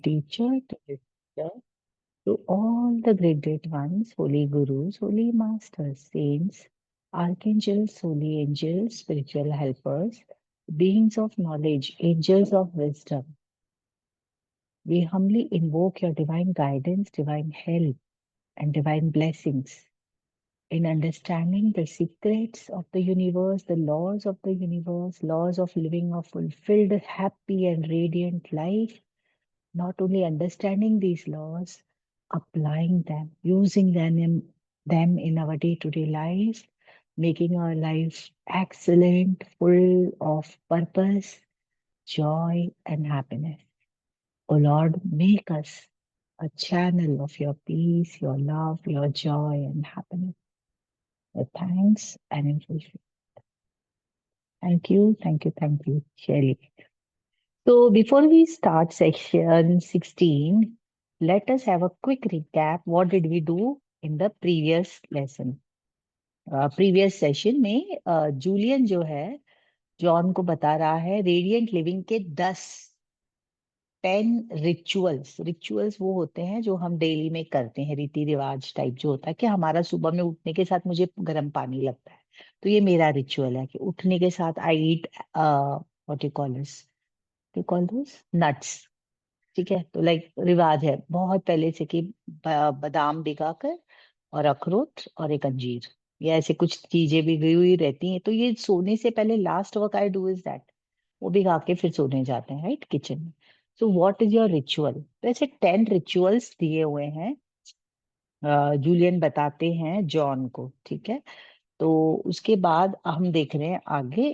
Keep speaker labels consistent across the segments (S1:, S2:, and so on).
S1: teacher, to the teacher, to all the great ones, holy gurus, holy masters, saints, archangels, holy angels, spiritual helpers, beings of knowledge, angels of wisdom. We humbly invoke your divine guidance, divine help, and divine blessings in understanding the secrets of the universe, the laws of the universe, laws of living a fulfilled, happy, and radiant life. Not only understanding these laws, applying them, using them in our day to day life, making our life excellent, full of purpose, joy, and happiness. O Lord, make us a channel of your peace, your love, your joy, and happiness. With thanks and in full faith. Thank you, Shelly. So before we start section 16, let us have a quick recap. What did we do in the previous lesson? Previous session में Julian जो है John को बता रहा है radiant living के 10 rituals. Rituals वो होते हैं जो हम डेली में करते हैं, रीति रिवाज टाइप जो होता है कि हमारा सुबह में उठने के साथ मुझे गर्म पानी लगता है, तो ये मेरा रिचुअल है कि उठने के साथ I eat what you call this nuts. ठीक है, तो लाइक रिवाज है बहुत पहले से कि बादाम भिगाकर और अखरोट और एक अंजीर, या ऐसे कुछ चीजें भिगी हुई रहती हैं, तो ये सोने से पहले last work I do is that वो भिगा के फिर सोने जाते हैं राइट किचन में। So what is your ritual? तो ऐसे 10 रिचुअल्स दिए हुए हैं, जूलियन बताते हैं जॉन को। ठीक है, तो उसके बाद हम देख रहे हैं आगे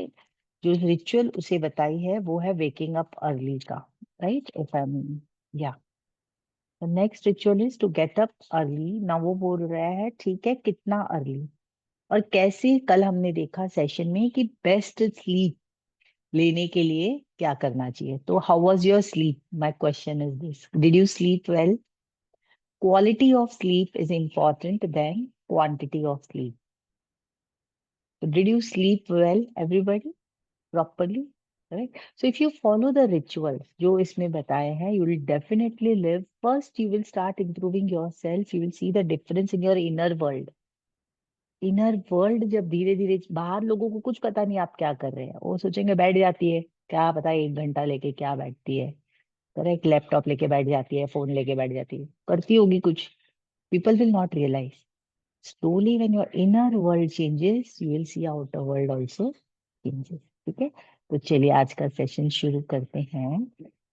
S1: जो रिचुअल उसे बताई है वो है वेकिंग अप अर्ली का, राइट? इफ आई एम या the next ritual is to get up early. ना वो बोल रहा है ठीक है कितना अर्ली और कैसे, कल हमने देखा सेशन में कि बेस्ट स्लीप लेने के लिए क्या करना चाहिए। तो how was your sleep? My question is this, did you sleep well? Quality of sleep is important than quantity of sleep. So did you sleep well, everybody, properly? Right? So if you follow the rituals जो इसमें बताए हैं, you will definitely live. First, you will start improving yourself. You will see the difference in your inner world. Inner world जब धीरे धीरे, बाहर लोगों को कुछ पता नहीं आप क्या कर रहे हैं, वो सोचेंगे बैठ जाती है, क्या पता 1 घंटा लेके क्या बैठती है, करेक्ट, लैपटॉप लेके बैठ जाती है, फोन लेके बैठ जाती है, करती होगी कुछ। People will not realize. Slowly, when your inner world changes, you will see outer world also changes. ठीक है, तो चलिए आज का सेशन शुरू करते हैं।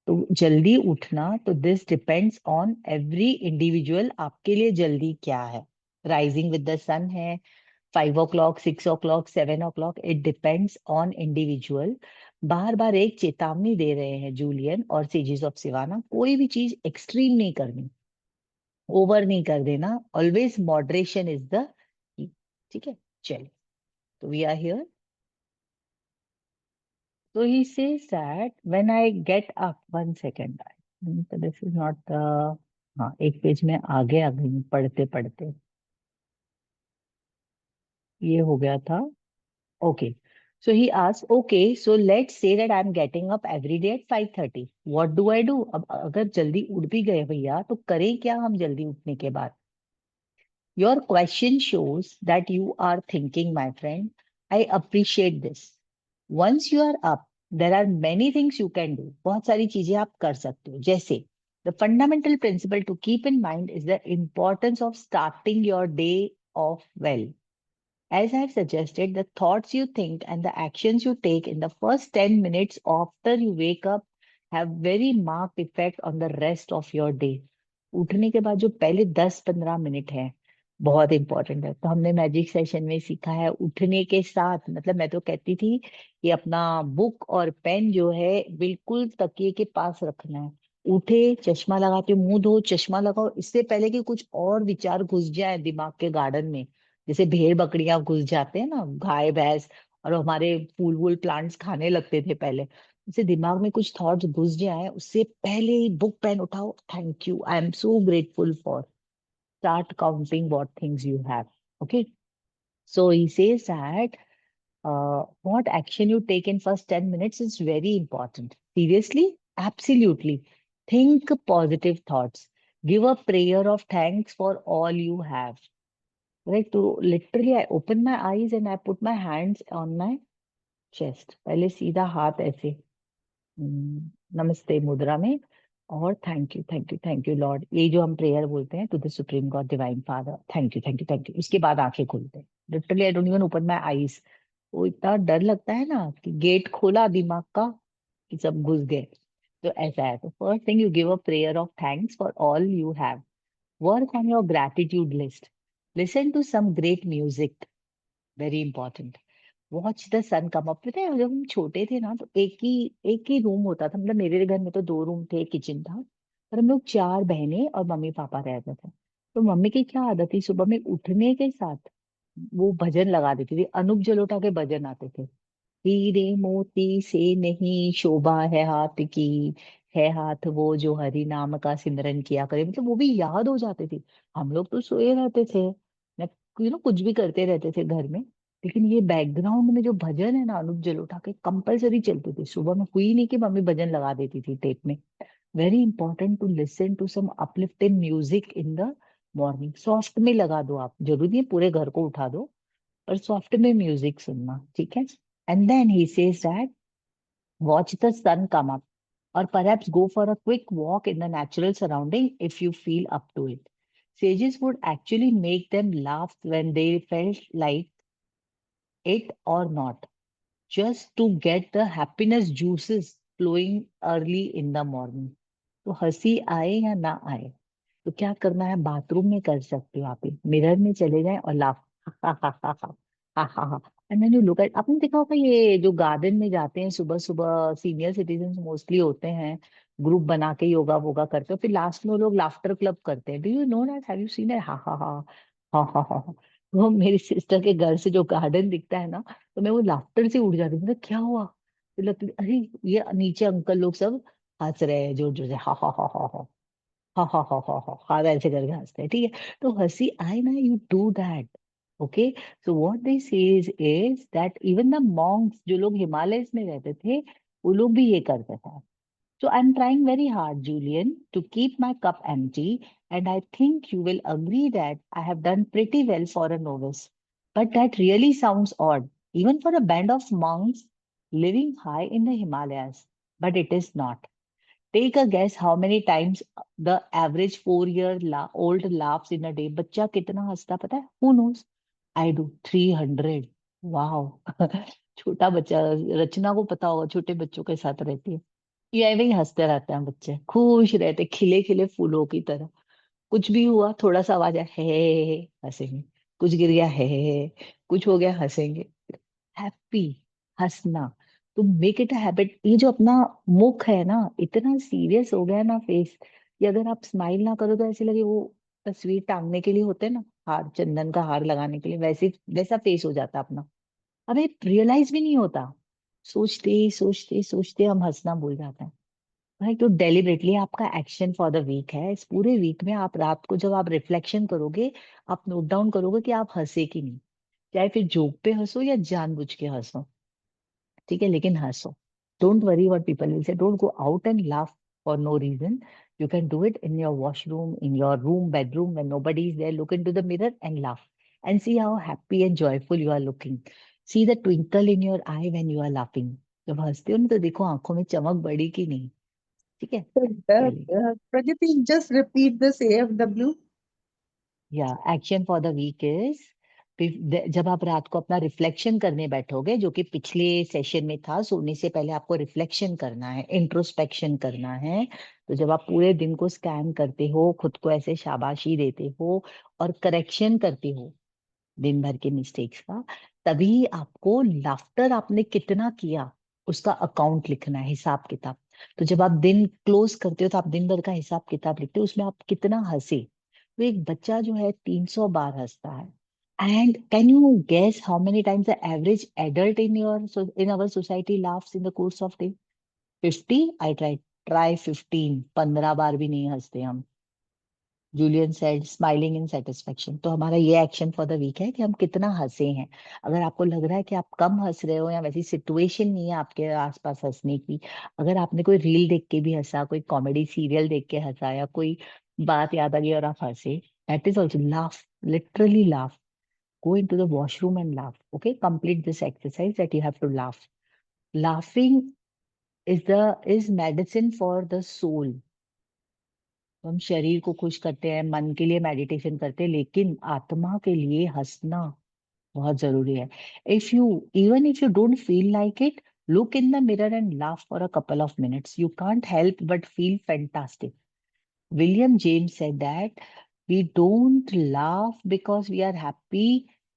S1: तो जल्दी उठना, तो this depends on every individual. आपके लिए जल्दी क्या है? राइजिंग विद द सन है, 5 o'clock, 6 o'clock, 7 o'clock, it depends on individual. बार बार एक चेतावनी दे रहे हैं जूलियन और सेजेस ऑफ सिवाना, कोई भी चीज एक्सट्रीम नहीं करनी, ओवर नहीं कर देना, always moderation is the key. ठीक है, चलिए, तो we are here. So he says that when I get up, 1 second, this is not the, हाँ एक पेज में आगे आ गई पढ़ते पढ़ते, ये हो गया था। Okay, so he asks, okay, so let's say that I'm getting up every day at 5:30. What do I do? अब अगर जल्दी उठ भी गए भैया तो करें क्या हम जल्दी उठने के बाद? Your question shows that you are thinking, my friend. I appreciate this. Once you are up, there are many things you can do. बहुत सारी चीजें आप कर सकते हो, जैसे the fundamental principle to keep in mind is the importance of starting your day off well. As I have suggested, the thoughts you think and the actions you take in the first 10 minutes after you wake up have very marked effect on the rest of your day. उठने के बाद जो पहले 10-15 minute है बहुत important है। तो हमने मैजिक सेशन में सीखा है उठने के साथ, मतलब मैं तो कहती थी कि अपना बुक और पेन जो है बिल्कुल तकिए के पास रखना है। उठे, चश्मा लगाते मुंह धो, चश्मा लगाओ, इससे पहले कि कुछ और विचार घुस जाए दिमाग के गार्डन में, जैसे भेड़ बकरियां घुस जाते हैं ना, गाय भैंस, और हमारे फूल वूल प्लांट्स खाने लगते थे पहले, जैसे दिमाग में कुछ थॉट्स घुस जाए उससे पहले ही बुक पेन उठाओ, thank you, I am so grateful for, start counting what things you have. Okay, so he says that what action you take in first 10 minutes is very important. Seriously, absolutely. Think positive thoughts. Give a prayer of thanks for all you have. Right? So literally, I open my eyes and I put my hands on my chest. पहले सीधा हाथ ऐसे नमस्ते मुद्रा में, और thank you Lord, ये जो हम प्रेयर बोलते हैं to the supreme god divine father, thank you, उसके बाद आंखें खोलते हैं। Literally I don't even open my eyes. वो इतना डर लगता है ना कि गेट खोला दिमाग का कि सब घुस गए। तो ऐसा है। तो first thing, you give a prayer of thanks for all you have. Work on your gratitude list. Listen to some great music, very important. Watch the sun come up. पता है जब हम छोटे थे ना तो एक ही रूम होता था, मतलब मेरे घर में तो 2 रूम थे, किचन था, पर हम लोग 4 बहनें और मम्मी पापा रहते थे। तो मम्मी की क्या आदत थी, सुबह में उठने के साथ वो भजन लगा देती थी, अनूप जलोटा के भजन आते थे। हीरे मोती से नहीं शोभा है हाथ की, है हाथ वो जो हरि नाम का सिमरन किया करे, मतलब वो भी याद हो जाते थे। हम लोग तो सोए रहते थे, कुछ भी करते रहते थे घर में, लेकिन ये बैकग्राउंड में जो भजन है ना अनूप जलोटा के, कंपलसरी चलते थे सुबह में। हुई नहीं कि मम्मी भजन लगा देती थी टेप में। Very important to listen to some uplifting music in the morning. Soft में लगा दो आप, जरूरी नहीं है पूरे घर को उठा दो, पर सॉफ्ट में म्यूजिक सुनना, ठीक है। And then he says that watch the sun come up, or perhaps go for a quick walk in the natural surrounding if you feel up to it. Sages would actually make them laugh when they felt like it or not, just to get the happiness juices flowing early in the morning. तो हंसी आए या ना आए, तो क्या करना है, बाथरूम में कर सकते हो आप, मिरर में चले जाएं और laugh and then you look at. आपने देखा होगा ये जो गार्डन में जाते हैं सुबह सुबह, सीनियर सिटीजन मोस्टली होते हैं, ग्रुप बना के योगा वोगा करते हो, फिर लास्ट में वो लोग लाफ्टर क्लब करते हैं। Do you know that, have you seen it? हा हा हा हा हा हा हा। वो मेरी सिस्टर के घर से जो गार्डन दिखता है ना, तो मैं वो लाफ्टर से उड़ जाती हूँ, मतलब क्या हुआ, तो लगती अरे ये नीचे अंकल लोग सब हंस रहे हैं जोर जोर से, हा हा हा हा हा हा, ऐसे करके हंसते हैं, ठीक है। तो हंसी आए ना, you do that, okay. So what they says is that even the Monks, जो लोग हिमालयस में रहते थे, वो लोग भी ये करते थे। So I'm trying very hard, Julian, to keep my cup empty, and I think you will agree that I have done pretty well for a novice. But that really sounds odd, even for a band of monks living high in the Himalayas. But it is not. Take a guess how many times the average 4 year old laughs in a day. बच्चा कितना हंसता पता है? Who knows? I do 300. Wow. छोटा बच्चा, रचना को पता होगा, छोटे बच्चों के साथ रहती है, ये ऐसे ही हंसते रहते हैं बच्चे, खुश रहते, खिले खिले फूलों की तरह। कुछ भी हुआ, थोड़ा सा आवाज आया है हंसेंगे, कुछ गिर गया है, कुछ हो गया हंसेंगे। हैप्पी, हंसना। तो मेक इट अ हैबिट। ये जो अपना मुख है ना, इतना सीरियस हो गया ना फेस, कि अगर आप स्माइल ना करो तो ऐसे लगे वो तस्वीर टांगने के लिए होते हैं ना, हार, चंदन का हार लगाने के लिए, वैसे वैसा फेस हो जाता है अपना। हमें रियलाइज भी नहीं होता, सोचते सोचते सोचते हम हंसना भूल जाते हैं। भाई तो डेलिबरेटली आपका एक्शन फॉर द वीक है। इस पूरे वीक में आप रात को जब आप रिफ्लेक्शन करोगे, आप नोट डाउन करोगे कि आप हंसे कि नहीं, चाहे फिर जोक पे हंसो या जानबूझ के हंसो, ठीक है, लेकिन हंसो। Don't worry what people will say, don't go out and laugh for no reason. You can do it in your washroom, in your room, bedroom, when nobody is there. Look into the mirror and laugh and see how happy and joyful you are looking. See the twinkle in your eye when you are laughing. जब हंसते हो ना तो देखो आंखों में चमक बढ़ी कि नहीं, ठीक है।
S2: So,
S1: चलिए,
S2: Pragyati, just repeat this AFW.
S1: या action for the week is, जब आप रात को अपना रिफ्लेक्शन करने बैठोगे, जो कि पिछले सेशन में था, सोने से पहले आपको रिफ्लेक्शन करना है, इंट्रोस्पेक्शन करना है। तो जब आप पूरे दिन को स्कैन करते हो, खुद को ऐसे शाबाशी देते हो और करेक्शन करते हो दिन भर के मिस्टेक्स का, तभी आपको लाफ्टर आपने कितना किया उसका अकाउंट लिखना है, हिसाब किताब। तो जब आप दिन क्लोज करते हो तो आप दिन भर का हिसाब किताब लिखते हो, उसमें आप कितना हंसे। तो एक बच्चा जो है 300 बार हंसता है। And can you guess how many times the average adult in our society laughs in the course of day? 50। I try 15, 15 बार भी नहीं हंसते हम। Julian said smiling in satisfaction. तो हमारा ये एक्शन फॉर द वीक है कि हम कितना हंसे हैं। अगर आपको लग रहा है कि आप कम हंस रहे हो या वैसी सिचुएशन नहीं है आपके आसपास हंसने की, अगर आपने कोई रील देख के भी हंसा, कोई कॉमेडी सीरियल देख के हंसा, या कोई बात याद आ गई और आप हंसे, that is also laugh, literally laugh. Go into the washroom and laugh. Okay, complete this exercise that you have to laugh. Laughing is medicine for the soul. तो हम शरीर को खुश करते हैं, मन के लिए मेडिटेशन करते हैं, लेकिन आत्मा के लिए हंसना बहुत जरूरी है। If you don't feel like it, look in the mirror and laugh for a couple of minutes. You can't help but feel fantastic. William James said that we don't laugh because we are happy.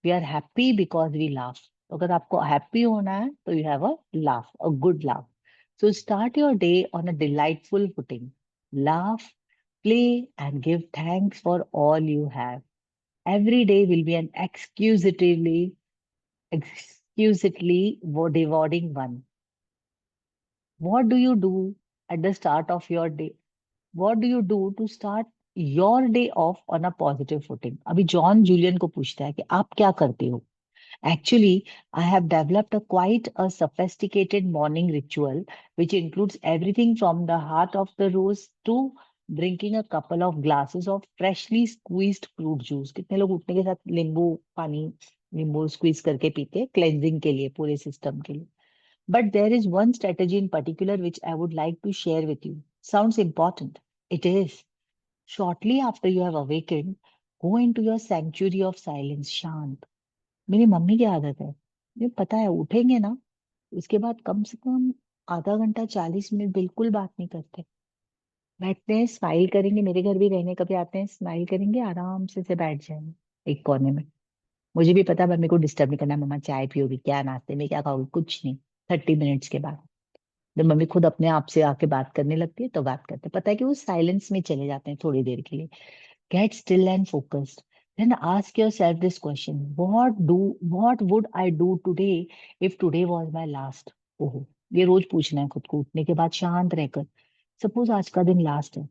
S1: We are happy because we laugh. तो अगर आपको happy होना है तो you have a laugh, a good laugh. So start your day on a delightful footing. Laugh, play, and give thanks for all you have. Every day will be an excusately rewarding one. What do you do at the start of your day? What do you do to start your day off on a positive footing? अभी John Julian को पूछता है कि आप क्या करते हो? Actually, I have developed a quite a sophisticated morning ritual, which includes everything from the heart of the rose to drinking a couple of glasses of freshly squeezed fruit juice. कितने लोग उठने के साथ नींबू पानी, नींबू स्क्वीज करके पीते हैं क्लेंजिंग के लिए, पूरे सिस्टम के लिए. But there is one strategy in particular which I would like to share with you. Sounds important. It is. Shortly after you have awakened, go into your sanctuary of silence, शांत. मेरी mummy की आदत है, मुझे पता है उठेंगे ना, उसके बाद कम से कम आधा घंटा 40 मिनट बिल्कुल बात नहीं करते, बैठते हैं, स्माइल करेंगे, मेरे घर भी रहने कभी आते हैं, स्माइल करेंगे, आराम से बैठ जाएंगे एक कोने में। मुझे भी पता है मम्मी को डिस्टर्ब नहीं करना, मम्मा चाय पियोगी क्या, नाश्ते में क्या खाओगी, कुछ नहीं। 30 मिनट्स के बाद जब मम्मी खुद अपने आप से आके बात करने लगती है तो बात करते हैं, पता है कि वो साइलेंस में चले जाते हैं थोड़ी देर के लिए। Get still and focused, then ask yourself this question, what would I do today if today was my last. ओहो, ये रोज पूछना है खुद को उठने के बाद शांत रहकर। सपोज आज का दिन लास्ट है,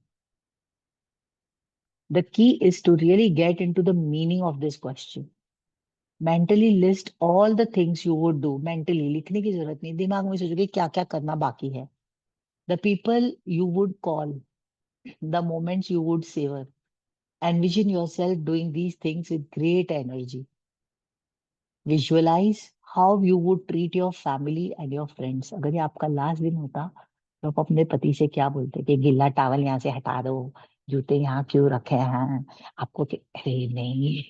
S1: the key is to really get into the meaning of this question. Mentally list all the things you would do, mentally लिखने की जरूरत नहीं, दिमाग में सोचोगे क्या क्या करना बाकी है। The people you would call, the moments you would savor. Envision yourself doing these things with great energy. Visualize how you would treat your family and your friends. अगर ये आपका लास्ट दिन होता तो आप अपने पति से क्या बोलते कि गीला टावल यहाँ से हटा दो, जूते यहाँ क्यों रखे हैं आपको, अरे नहीं,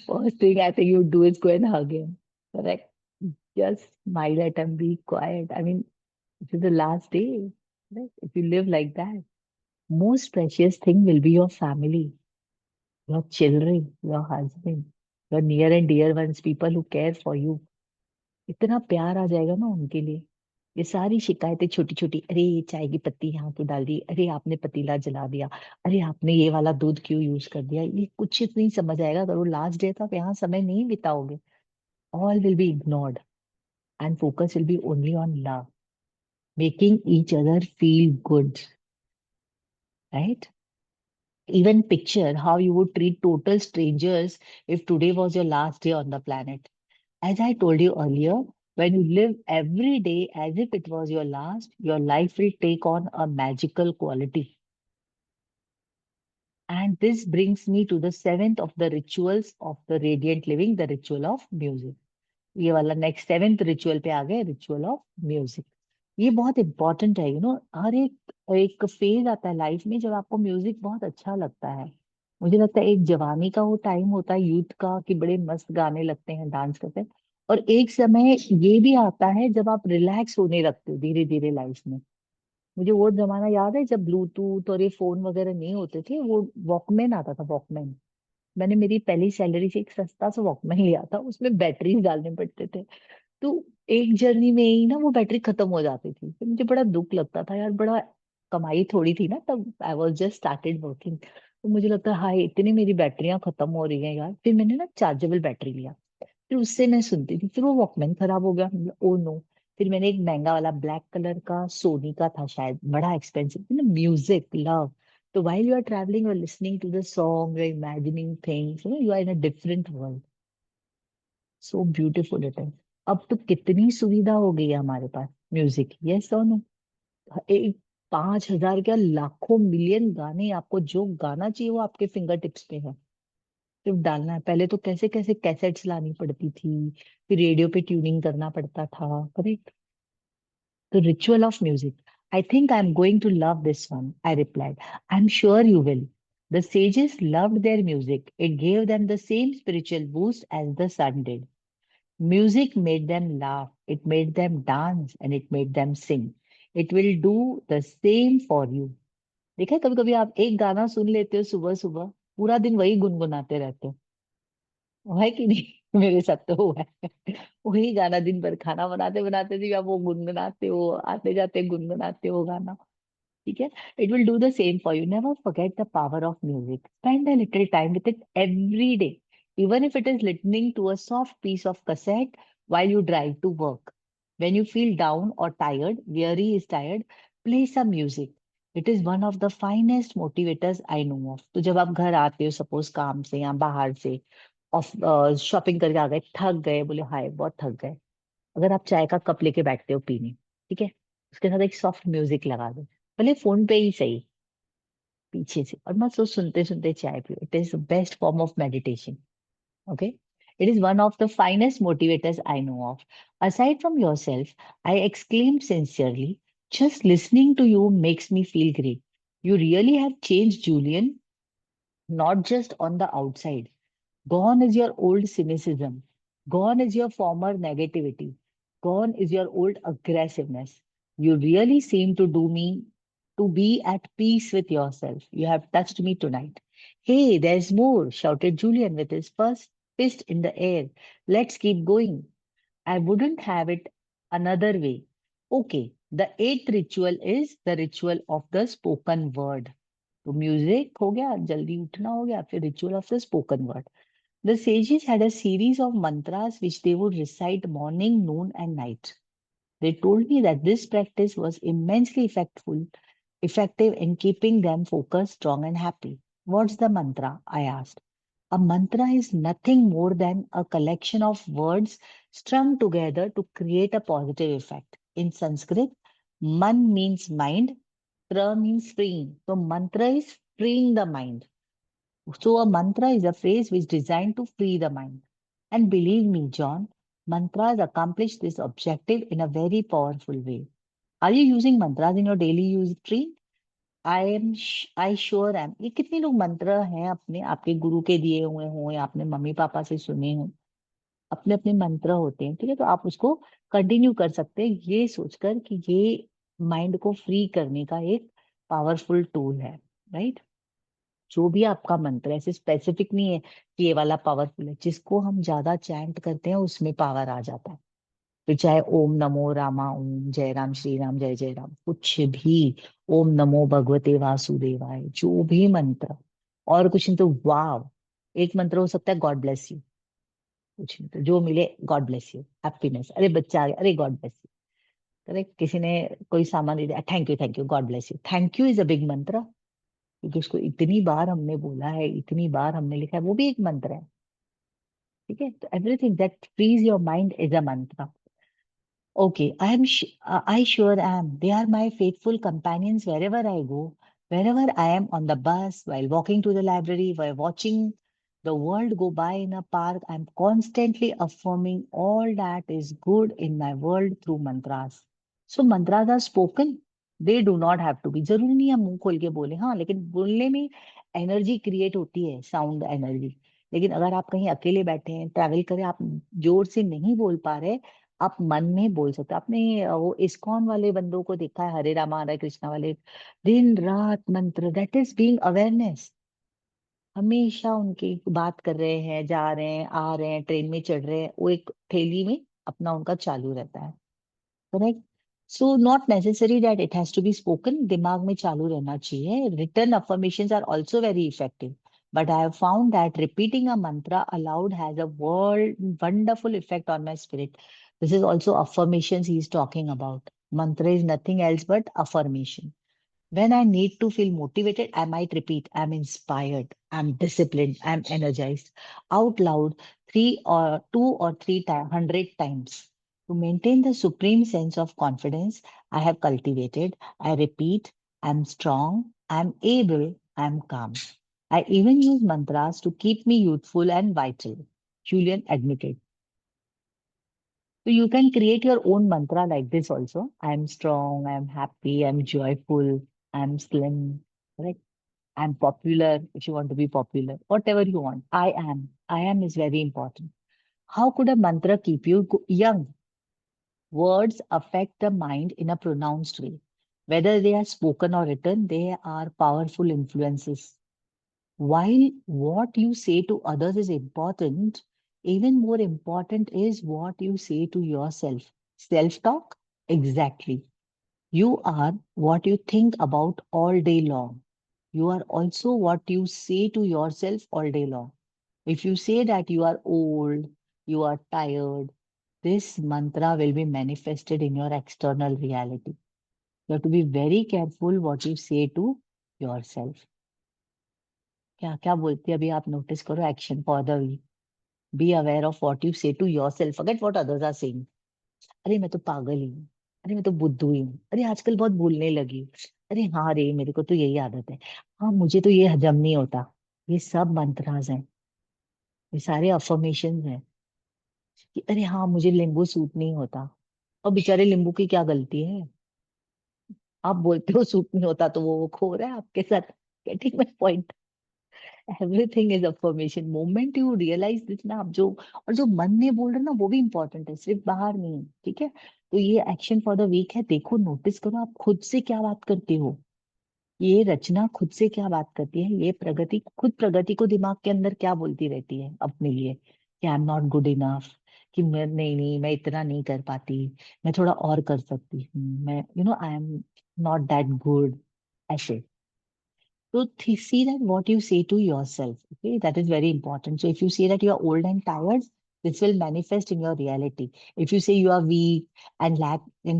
S1: first thing I think you do is go and hug him. Correct? Just smile at him, be quiet. I mean, it is the last day. Right? If you live like that, most precious thing will be your family, your children, your husband, your near and dear ones, people who care for you. इतना प्यार आ जाएगा ना उनके लिए। ये सारी शिकायतें छोटी छोटी, अरे ये चाय की पत्ती यहाँ क्यों डाल दी, अरे आपने पतीला जला दिया, अरे आपने ये वाला दूध क्यों यूज कर दिया, ये कुछ नहीं समझ आएगा। अगर वो लास्ट डे तो आप यहाँ समय नहीं बिताओगे। All will be ignored and focus will be only on love, making each other feel good, right? Even picture how you would treat total strangers if today was your last day on the planet. As I told you earlier, when you live every day as if it was your last, your life will take on a magical quality. And this brings me to the seventh of the rituals of the radiant living, the ritual of music. ये वाला next seventh ritual पे आ गए, ritual of music. ये बहुत important है, हर एक एक phase आता है लाइफ में जब आपको म्यूजिक बहुत अच्छा लगता है। मुझे लगता है एक जवानी का वो टाइम होता है यूथ का कि बड़े मस्त गाने लगते हैं, डांस करते हैं, और एक समय ये भी आता है जब आप रिलैक्स होने लगते हो धीरे धीरे लाइफ में। मुझे वो जमाना याद है जब ब्लूटूथ और ये फोन वगैरह नहीं होते थे, वो वॉकमैन आता था, वॉकमैन। मैंने मेरी पहली सैलरी से एक सस्ता सा वॉकमैन लिया था, उसमें बैटरीज डालने पड़ते थे। तो एक जर्नी में ही ना वो बैटरी खत्म हो जाती थी, तो मुझे बड़ा दुख लगता था यार, बड़ा कमाई थोड़ी थी ना तब, I was just started working. तो मुझे लगता है हाय इतनी मेरी बैटरियां खत्म हो रही हैं यार। फिर मैंने ना चार्जेबल बैटरी लिया, फिर उससे मैं सुनती थी, फिर वो वॉकमैन खराब हो गया, ओ नो। फिर मैंने एक महंगा वाला ब्लैक कलर का सोनी का था शायद, बड़ा एक्सपेंसिव ना, music love. So while you are traveling, you're listening to the song, you're imagining things, you are in a different world. So beautiful it is. अब तो कितनी सुविधा हो गई है हमारे पास म्यूजिक, यस और नो। एक 5,000 क्या लाखों मिलियन गाने, आपको जो गाना चाहिए वो आपके फिंगर टिप्स पे है, सिर्फ डालना है। पहले तो कैसे कैसे कैसेट्स लानी पड़ती थी, फिर रेडियो पे ट्यूनिंग करना पड़ता था, correct. The ritual of music. I think I'm going to love this one, I replied. I'm sure you will. The sages loved their music. It gave them the same spiritual boost as the sun did. Music made them laugh, it made them dance, and it made them sing. It will do the same for you. देखा है, कभी कभी आप एक गाना सुन लेते हो सुबह सुबह, पूरा दिन वही गुनगुनाते रहते हो, है कि नहीं? मेरे साथ तो हुआ है। वही गाना दिन भर खाना बनाते बनाते भी आप वो गुनगुनाते हो, आते जाते गुनगुनाते हो गाना। ठीक है, it will do the same for you. Never forget the power of music, spend a little time with it every day, even if it is listening to a soft piece of cassette while you drive to work. When you feel down or tired, weary is tired, play some music. It is one of the finest motivators I know of. तो जब आप घर आते हो suppose काम से या बाहर से, ऑफ शॉपिंग करके आ गए, थक गए, बोले हाय बहुत थक गए, अगर आप चाय का कप लेके बैठते हो पीने, ठीक है, उसके साथ एक सॉफ्ट म्यूजिक लगा दो, भले फोन पे ही सही, पीछे से, और मत सोच, सुनते सुनते चाय पियो। It is best form of meditation. Okay, it is one of the finest motivators I know of. Aside from your self, I exclaim sincerely, just listening to you makes me feel great. You really have change Julian, not just on the outside. Gone is your old cynicism. Gone is your former negativity. Gone is your old aggressiveness. You really seem to be at peace with yourself. You have touched me tonight. Hey, there's more, shouted Julian with his first fist in the air. Let's keep going. I wouldn't have it another way. Okay, the eighth ritual is the ritual of the spoken word. तो music हो गया, जल्दी उठना हो गया, फिर ritual of the spoken word. The sages had a series of mantras which they would recite morning, noon, and night. They told me that this practice was immensely effective in keeping them focused, strong, and happy. What's the mantra? I asked. A mantra is nothing more than a collection of words strung together to create a positive effect. In Sanskrit, man means mind, tra means freeing. So mantra is freeing the mind. So, a mantra is a phrase which is designed to free the mind. And believe me, John, mantras accomplish this objective in a very powerful way. Are you using mantras in your daily use tree? I sure am. ये कितने लोग मंत्र हैं अपने आपके गुरु के दिए हुए हों या आपने मम्मी पापा से सुने हों, अपने अपने मंत्र होते हैं, ठीक है, तो आप उसको कंटिन्यू कर सकते हैं ये सोचकर कि ये माइंड को फ्री करने का एक पावरफुल टूल है, राइट। जो भी आपका मंत्र है, ऐसे स्पेसिफिक नहीं है कि ये वाला पावरफुल है, जिसको हम ज्यादा चैंट करते हैं उसमें पावर आ जाता है। तो चाहे ओम नमो रामा ओम, जय राम श्री राम जय जय राम, कुछ भी, ओम नमो भगवते वासुदेवाय, जो भी मंत्र, और कुछ नहीं तो वाव, एक मंत्र हो सकता है गॉड ब्लेस यू, कुछ नहीं तो जो मिले गॉड ब्लेस यू, हैप्पीनेस, अरे बच्चा आ गया, अरे गॉड ब्लेस यू, करेक्ट, किसी ने कोई सामान दे दिया, thank you God bless you. Thank you is a big मंत्र, क्योंकि उसको इतनी बार हमने बोला है, इतनी बार हमने लिखा है, वो भी एक मंत्र है, ठीक है। तो everything that frees your mind is a mantra. Okay, I sure am. They are my faithful companions wherever I go, wherever I am on the bus, while walking to the library, while watching the world go by in a park. I'm constantly affirming all that is good in my world through mantras. So mantras are spoken. They do not have to be. जरूरी नहीं है मुंह खोल के बोले, हाँ, लेकिन बोलने में एनर्जी क्रिएट होती है, साउंड एनर्जी। लेकिन अगर आप कहीं अकेले बैठे हैं, ट्रैवल करें, आप जोर से नहीं बोल पा रहे, आप मन में बोल सकते हो। आपने वो इस्कॉन वाले बंदों को देखा है, हरे रामा हरे कृष्णा वाले, दिन रात मंत्र, दैट इज बीइंग अवेयरनेस। हमेशा उनकी बात कर रहे हैं, जा रहे हैं, आ रहे हैं, ट्रेन में चढ़ रहे हैं, वो एक थैली में अपना उनका चालू रहता है, correct. So not necessary that it has to be spoken, दिमाग में चालू रहना चाहिए। Written affirmations are also very effective, but I have found that repeating a mantra aloud has a wonderful effect on my spirit. This is also affirmations he is talking about. Mantra is nothing else but affirmation. When I need to feel motivated, I might repeat, I'm inspired, I'm disciplined, I'm energized out loud three or two or three times, 100 times. To maintain the supreme sense of confidence I have cultivated, I repeat, I'm strong, I'm able, I'm calm. I even use mantras to keep me youthful and vital. Julian admitted. So you can create your own mantra like this also. I'm strong, I'm happy, I'm joyful, I'm slim, right? I'm popular if you want to be popular, whatever you want. I am. I am is very important. How could a mantra keep you young? Words affect the mind in a pronounced way. Whether they are spoken or written, they are powerful influences. While what you say to others is important, even more important is what you say to yourself. Self talk? Exactly. You are what you think about all day long. You are also what you say to yourself all day long. If you say that you are old, you are tired, this mantra will be manifested in your external reality. You have to be very careful what you say to yourself. क्या क्या बोलती है अभी आप notice करो action for the week be aware of what you say to yourself forget what others are saying अरे मैं तो पागल ही हूँ अरे मैं तो बुद्धू ही हूँ अरे आजकल बहुत भूलने लगी हूँ अरे हाँ रे मेरे को तो यही आदत है हाँ मुझे तो ये हजम नहीं होता ये सब मंत्रास हैं ये सारे अफर्मेशन हैं कि अरे हाँ मुझे नींबू सूट नहीं होता और बेचारे नींबू की क्या गलती है आप बोलते हो सूट नहीं होता तो वो खो रहा है आपके साथ getting my point everything is affirmation moment you realize this ना आप जो और जो मन में बोल रहे हो ना वो भी इंपॉर्टेंट है सिर्फ बाहर नहीं ठीक है तो ये एक्शन फॉर द वीक है देखो नोटिस करो आप खुद से क्या बात करते हो ये रचना खुद से क्या बात करती है ये प्रगति खुद प्रगति को दिमाग के अंदर क्या बोलती रहती है अपने लिए कि I am not good enough कि मैं नहीं मैं इतना नहीं कर पाती मैं थोड़ा और कर सकती हूँ मैं आई एम नॉट दैट गुड ऐसे so see that what you say to yourself, okay, that is very important. So if you say that you are old and tired, this will manifest in your reality. If you say you are weak and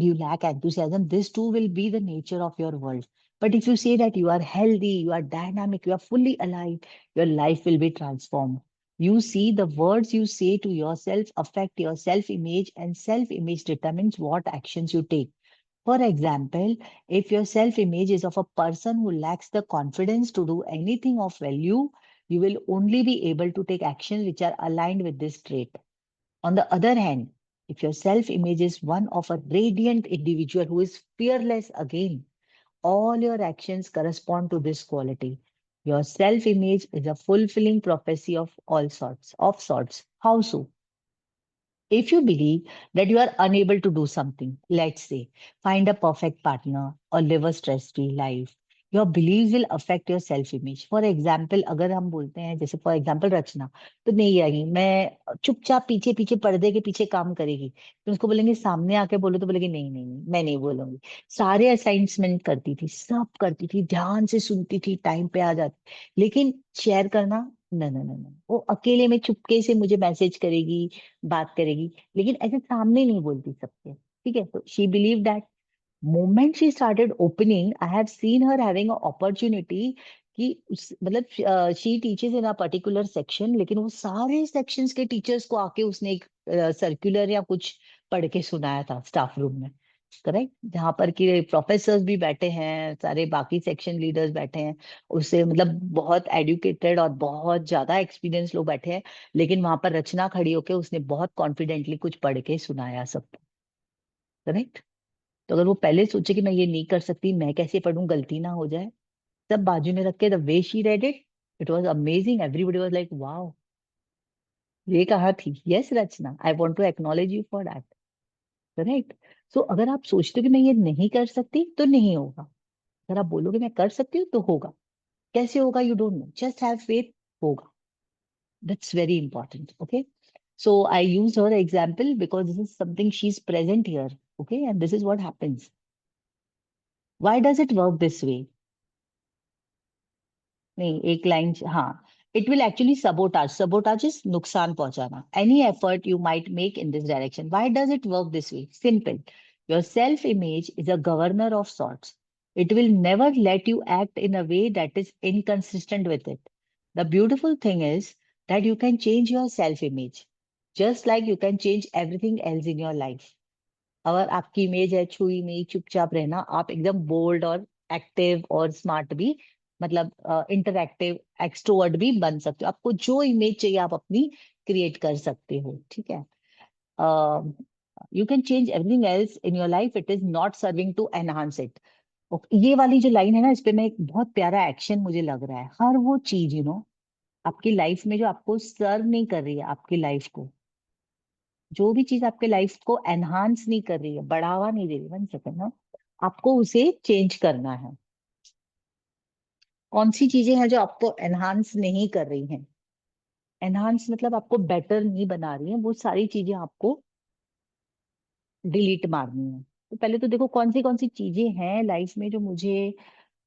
S1: you lack enthusiasm, this too will be the nature of your world. But if you say that you are healthy, you are dynamic, you are fully alive, your life will be transformed. You see, the words you say to yourself affect your self-image, and self-image determines what actions you take. For example, if your self image is of a person who lacks the confidence to do anything of value, you will only be able to take actions which are aligned with this trait. On the other hand, if your self image is one of a radiant individual who is fearless again, all your actions correspond to this quality. Your self image is a fulfilling prophecy of all sorts. How so? If you believe that you are unable to do something, let's say find a perfect partner or live a stress-free life, your beliefs will affect your self-image. For example, अगर हम बोलते हैं जैसे for example रचना तो नहीं आएगी मैं चुपचाप पीछे पीछे पर्दे के पीछे काम करेगी तो उसको बोलेंगे सामने आके बोलो तो बोलेगी नहीं मैं नहीं बोलूंगी सारे असाइनमेंट करती थी सब करती थी ध्यान से सुनती थी टाइम पे आ जाती लेकिन शेयर करना न वो अकेले में चुपके से मुझे मैसेज करेगी बात करेगी लेकिन ऐसे सामने नहीं बोलती सबके ठीक है तो she believe that moment she started opening I have seen her having opportunity कि मतलब she teaches in a particular section लेकिन वो सारे सेक्शंस के टीचर्स को आके उसने एक सर्कुलर या कुछ पढ़ के सुनाया था स्टाफ रूम में करेक्ट जहां पर कि प्रोफेसर्स भी बैठे हैं सारे बाकी सेक्शन लीडर्स बैठे हैं उससे मतलब बहुत एडुकेटेड और बहुत ज्यादा एक्सपीरियंस लोग बैठे हैं लेकिन वहां पर रचना खड़ी होकर उसने बहुत कॉन्फिडेंटली कुछ पढ़ के सुनाया सबको करेक्ट तो अगर वो पहले सोचे कि मैं ये नहीं कर सकती मैं कैसे पढ़ूं गलती ना हो जाए सब बाजू में रख के the way she read it was amazing everybody was like wow ये कहा थी yes Rachna I want to acknowledge you for that correct so अगर आप सोचते हो कि मैं ये नहीं कर सकती तो नहीं होगा अगर आप बोलोगे मैं कर सकती हूँ तो होगा कैसे होगा you don't know just have faith होगा that's very important okay so I use her example because this is something she's present here okay and this is what happens why does it work this way नहीं एक line हाँ it will actually sabotage is नुकसान पहुंचाना any effort you might make in this direction why does it work this way simple your self image is a governor of sorts It will never let you act in a way that is inconsistent with it. The beautiful thing is that you can change your self image, just like you can change everything else in your life. अगर आपकी image है छुई में चुपचाप रहना, आप एकदम bold और एक्टिव और स्मार्ट भी, मतलब इंटरएक्टिव एक्सट्रोवर्ट भी बन सकते हो। आपको जो इमेज चाहिए आप अपनी क्रिएट कर सकते हो, ठीक है। You can change everything else in your life, it is not serving to enhance it. ये वाली जो लाइन है ना, इस पे मैं एक बहुत प्यारा एक्शन मुझे लग रहा है। हर वो चीज आपकी लाइफ में जो आपको सर्व नहीं कर रही है, आपकी लाइफ को, जो भी चीज आपके लाइफ को एनहांस नहीं कर रही है, बढ़ावा नहीं दे रही, 1 सेकेंड ना, आपको उसे चेंज करना है। कौन सी चीजें हैं जो आपको एनहांस नहीं कर रही हैं? एनहांस मतलब आपको बेटर नहीं बना रही है, वो सारी चीजें आपको डिलीट मारनी है। तो पहले तो देखो कौन सी चीजें हैं लाइफ में जो मुझे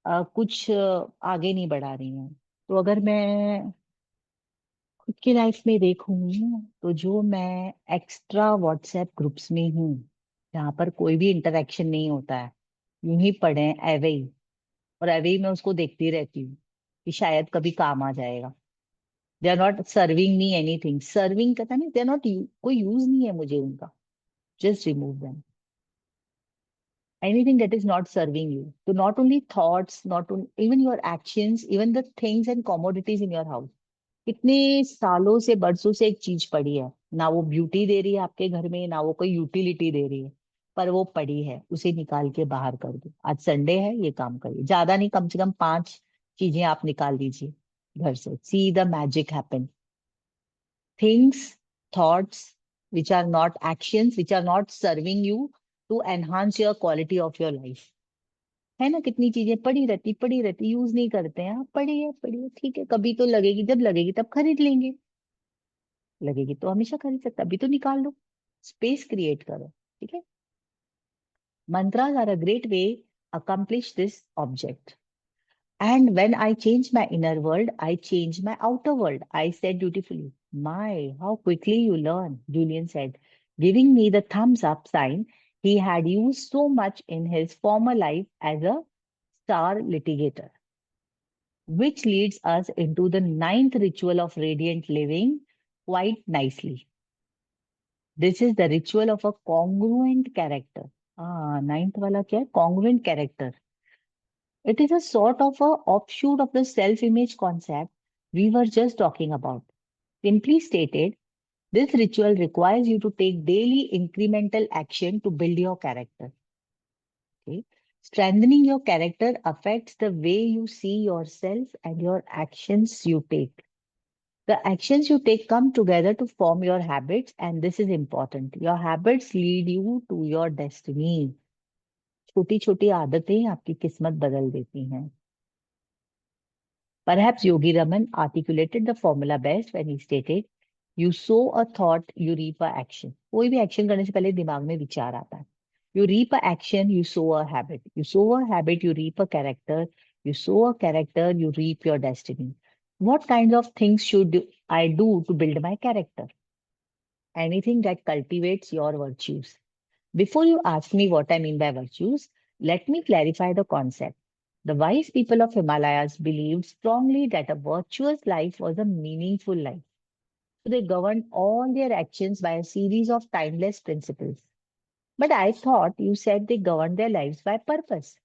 S1: कुछ आगे नहीं बढ़ा रही हैं। तो अगर मैं खुद की लाइफ में देखूं, तो जो मैं एक्स्ट्रा व्हाट्सएप ग्रुप्स में हूँ, जहाँ पर कोई भी इंटरेक्शन नहीं होता है, यूं ही पढ़े हैं एवे ही, और एवे ही मैं उसको देखती रहती हूँ कि शायद कभी काम आ जाएगा। They are not serving me anything, serving कहता नहीं, दे आर नॉट, कोई यूज नहीं है मुझे उनका, just remove them. Anything that is not serving you. So not only thoughts, not only even your actions, even the things and commodities in your house. कितने सालों से बरसों से एक चीज पड़ी है, ना वो ब्यूटी दे रही है आपके घर में, ना वो कोई यूटिलिटी दे रही है, पर वो पड़ी है, उसे निकाल के बाहर कर दो। आज संडे है, ये काम करिए, ज्यादा नहीं, कम से कम 5 चीजें आप निकाल दीजिए घर से। See the magic happen. Things, thoughts, which are not actions, which are not serving you to enhance your quality of your life। है ना, कितनी चीजें पड़ी रहती, यूज नहीं करते हैं। हाँ, पड़ी है, ठीक है, कभी तो लगेगी, जब लगेगी तब खरीद लेंगे, लगेगी तो हमेशा खरीद सकते, अभी तो निकाल लो, स्पेस क्रिएट करो, ठीक है। Mantras are a great way accomplish this object. And when I change my inner world, I change my outer world, I said dutifully. My, how quickly you learn, Julian said, giving me the thumbs up sign he had used so much in his former life as a star litigator. Which leads us into the 9th ritual of radiant living quite nicely. This is the ritual of a congruent character. Ah, 9th वाला क्या है? Congruent character. It is a sort of a offshoot of the self-image concept we were just talking about. Simply stated, this ritual requires you to take daily incremental action to build your character. Okay? Strengthening your character affects the way you see yourself and your actions you take. The actions you take come together to form your habits, and this is important. Your habits lead you to your destiny. छोटी छोटी आदतें आपकी किस्मत बदल देती हैं। Perhaps Yogi Raman articulated the formula best when he stated, "You sow a thought, you reap a action." कोई भी एक्शन करने से पहले दिमाग में विचार आता है। You reap a action, you sow a habit. You sow a habit, you reap a character. You sow a character, you reap your destiny. What kinds of things should I do to build my character? Anything that cultivates your virtues. Before you ask me what I mean by virtues, let me clarify the concept. The wise people of Himalayas believed strongly that a virtuous life was a meaningful life. So they governed all their actions by a series of timeless principles. But I thought you said they governed their lives by purpose.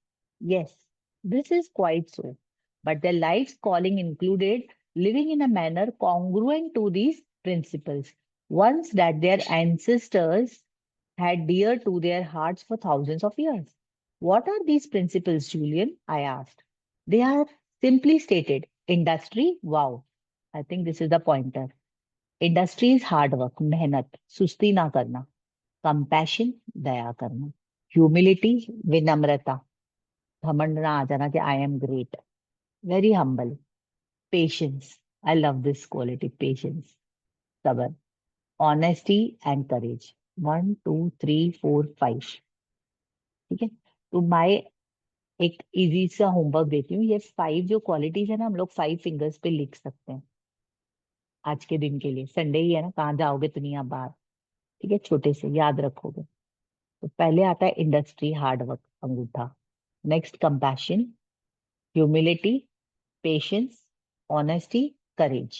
S1: Yes, this is quite so. But their life's calling included living in a manner congruent to these principles, ones that their ancestors had dear to their hearts for thousands of years. What are these principles, Julian? I asked. They are simply stated. Industry, wow. I think this is the pointer. Industry is hard work, मेहनत, सुस्ती ना करना. Compassion, दया करना. Humility, विनम्रता, घमंड ना आ जाना कि I am great. Very humble. Patience, I love this quality, patience. सबर. Honesty and courage. 1, 2, 3, 4, 5. ठीक है, तो मैं एक इजी सा होमवर्क देती हूँ। ये 5 जो क्वालिटीज है ना, हम लोग 5 फिंगर्स पे लिख सकते हैं आज के दिन के लिए। संडे ही है ना, कहाँ जाओगे दुनिया बाहर, ठीक है, छोटे से याद रखोगे। तो पहले आता है इंडस्ट्री, हार्ड वर्क, अंगूठा। Next compassion, humility, patience, honesty, courage.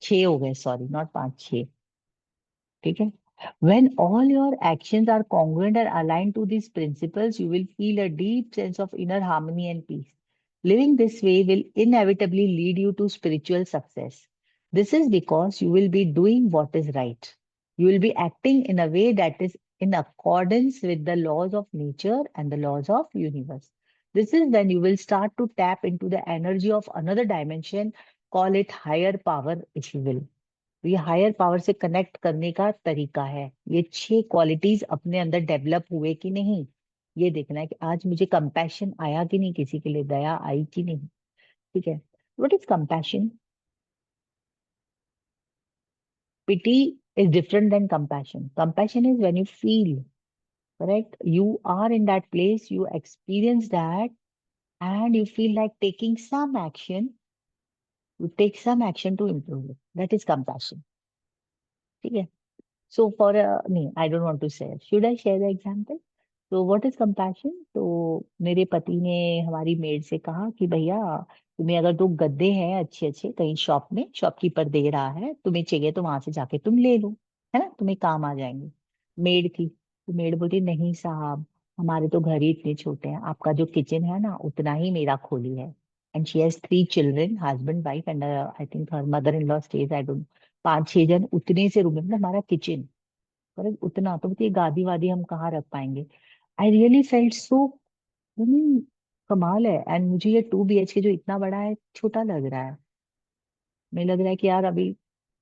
S1: 6 हो गए, सॉरी, नॉट 5, 6। ठीक है। When all your actions are congruent and aligned to these principles, you will feel a deep sense of inner harmony and peace. Living this way will inevitably lead you to spiritual success. This is because you will be doing what is right. You will be acting in a way that is in accordance with the laws of nature and the laws of universe. This is when you will start to tap into the energy of another dimension. Call it higher power if you will. तो ये higher power से connect करने का तरीका है। ये 6 qualities अपने अंदर डेवलप हुए कि नहीं, ये देखना है कि आज मुझे कंपैशन आया कि नहीं, किसी के लिए दया आई कि नहीं। ठीक है। What is compassion? Pity is different than compassion. Compassion is when you feel, correct, you are in that place, you experience that, and you feel like taking some action, you take some action to improve it. That is compassion. ठीक है। So for a, no, I don't want to share. Should I share the example? तो what is compassion? तो मेरे पति ने हमारी made से कहा कि भैया, तुम्हें अगर 2 गद्दे हैं अच्छे अच्छे कहीं शॉप में, शॉपकीपर दे रहा है, तुम्हें चाहिए तो वहां से जाके तुम ले लो, है ना, तुम्हें काम आ जाएंगे। मेड थी, तो मेड बोलती नहीं साहब, हमारे तो घर ही इतने छोटे हैं, आपका जो किचन है ना उतना ही मेरा खोली है। And she has 3 children, husband wife and I think her mother in law stage, I don't, 5-6 जन उतने से रूम में, मतलब हमारा किचन, पर उतना तो ये गादी वादी हम कहाँ रख पाएंगे। आई रियली फेल्ट सो, कमाल है। एंड मुझे ये 2 BHK जो इतना बड़ा है छोटा लग रहा है। मुझे लग रहा है कि यार अभी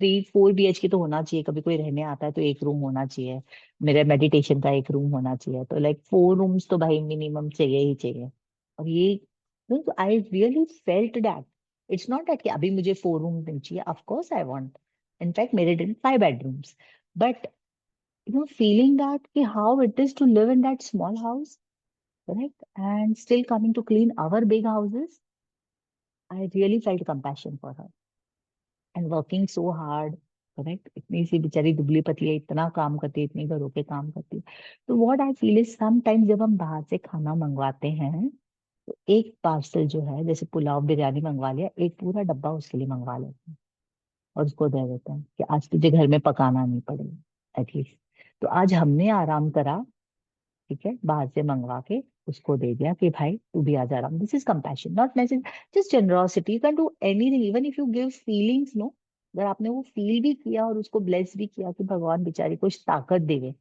S1: 3-4 BHK तो होना चाहिए, कभी कोई रहने आता है तो एक रूम होना चाहिए, मेरे मेडिटेशन का एक रूम होना चाहिए, तो लाइक 4 रूम्स तो भाई मिनिमम चाहिए ही चाहिए। और ये, I really felt that, it's not that कि अभी मुझे 4 रूम नहीं चाहिए, of course I want, in fact मेरे दिन 5 bedrooms, but feeling that ki how it is to live in that small house, correct, and still coming to clean our big houses. I really felt compassion for her and working so hard, correct, इतनी सी बेचारी दुबली पतली है, इतना काम करती है, इतने घरों के काम करती है। तो what I feel is sometimes जब हम बाहर से खाना मंगवाते हैं, तो एक पार्सल जो है, जैसे पुलाव बिरयानी मंगवा लिया, एक पूरा डब्बा उसके लिए मंगवा लेते हैं और उसको दे देते हैं कि आज तुझे घर में पकाना नहीं पड़ेगा एटलीस्ट। तो आज हमने आराम करा, ठीक है, बाहर से मंगवा के उसको दे दिया कि भाई तू भी आ जा रहा। This is compassion, not necessary just generosity. You can do anything even if you give feelings, no, अगर आपने वो फील भी किया और उसको ब्लेस भी किया कि भगवान बेचारी को ताकत देवे,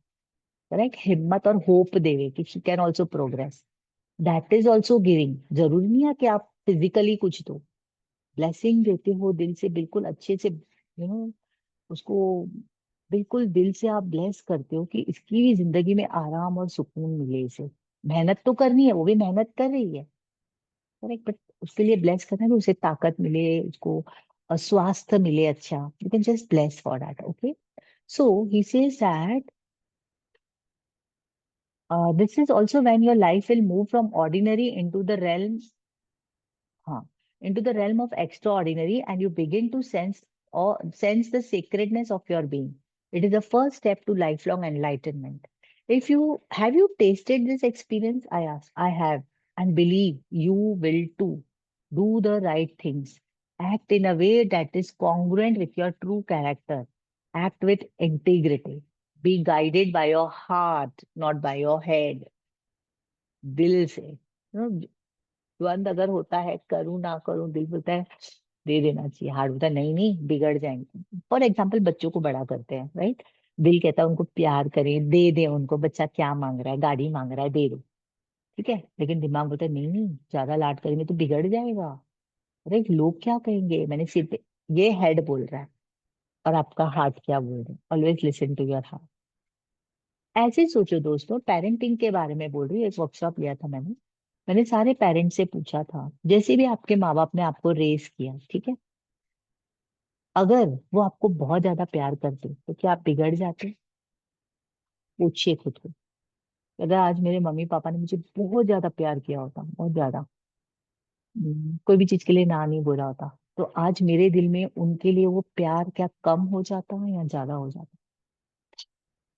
S1: करेक्ट, हिम्मत और होप देवे कि she can also progress, that is also giving. जरूरी नहीं है कि आप फिजिकली कुछ दो, ब्लेसिंग देते हो दिल से, बिल्कुल अच्छे से, उसको बिल्कुल दिल से आप ब्लेस करते हो कि इसकी भी जिंदगी में आराम और सुकून मिले इसे। मेहनत तो करनी है, वो भी मेहनत कर रही है, करेक्ट, बट उसके लिए ब्लेस करना है कि उसे ताकत मिले, उसको स्वास्थ्य मिले अच्छा। You can just bless for that, okay. So he says that this is also when your life will move from ordinary into the realm, huh, into the realm of extraordinary, and you begin to sense the sacredness of your being. It is the first step to lifelong enlightenment. If you have you tasted this experience, I ask. I have, and believe you will too. Do the right things. Act in a way that is congruent with your true character. Act with integrity. Be guided by your heart, not by your head. दिल से, द्वंद अगर होता है, करूं ना करूं, दिल बोलता है दे देना चाहिए, हार्ट बोलता है नहीं नहीं बिगड़ जाएंगे। फॉर एग्जाम्पल बच्चों को बड़ा करते हैं, राइट, दिल कहता है उनको प्यार करें, दे दे उनको, बच्चा क्या मांग रहा है, गाड़ी मांग रहा है, दे दो, ठीक है, लेकिन दिमाग बोलता है नहीं नहीं, ज्यादा लाड करेंगे तो बिगड़ जाएगा, अरे लोग क्या कहेंगे, मैंने सिर्फ, ये हेड बोल रहा है और आपका हार्ट क्या बोल रहा है। Always listen to your heart. ऐसे ही सोचो दोस्तों, पेरेंटिंग के बारे में बोल रही हूँ, एक वर्कशॉप लिया था मैंने, मैंने सारे पेरेंट्स से पूछा था, जैसे भी आपके माँ बाप ने आपको रेस किया, ठीक है, अगर वो आपको बहुत ज्यादा प्यार करते तो क्या आप बिगड़ जाते? पूछिए खुद को। अगर आज मेरे मम्मी पापा ने मुझे बहुत ज्यादा प्यार किया होता, बहुत ज्यादा, कोई भी चीज के लिए ना नहीं बोला होता, तो आज मेरे दिल में उनके लिए वो प्यार क्या कम हो जाता या ज्यादा हो जाता?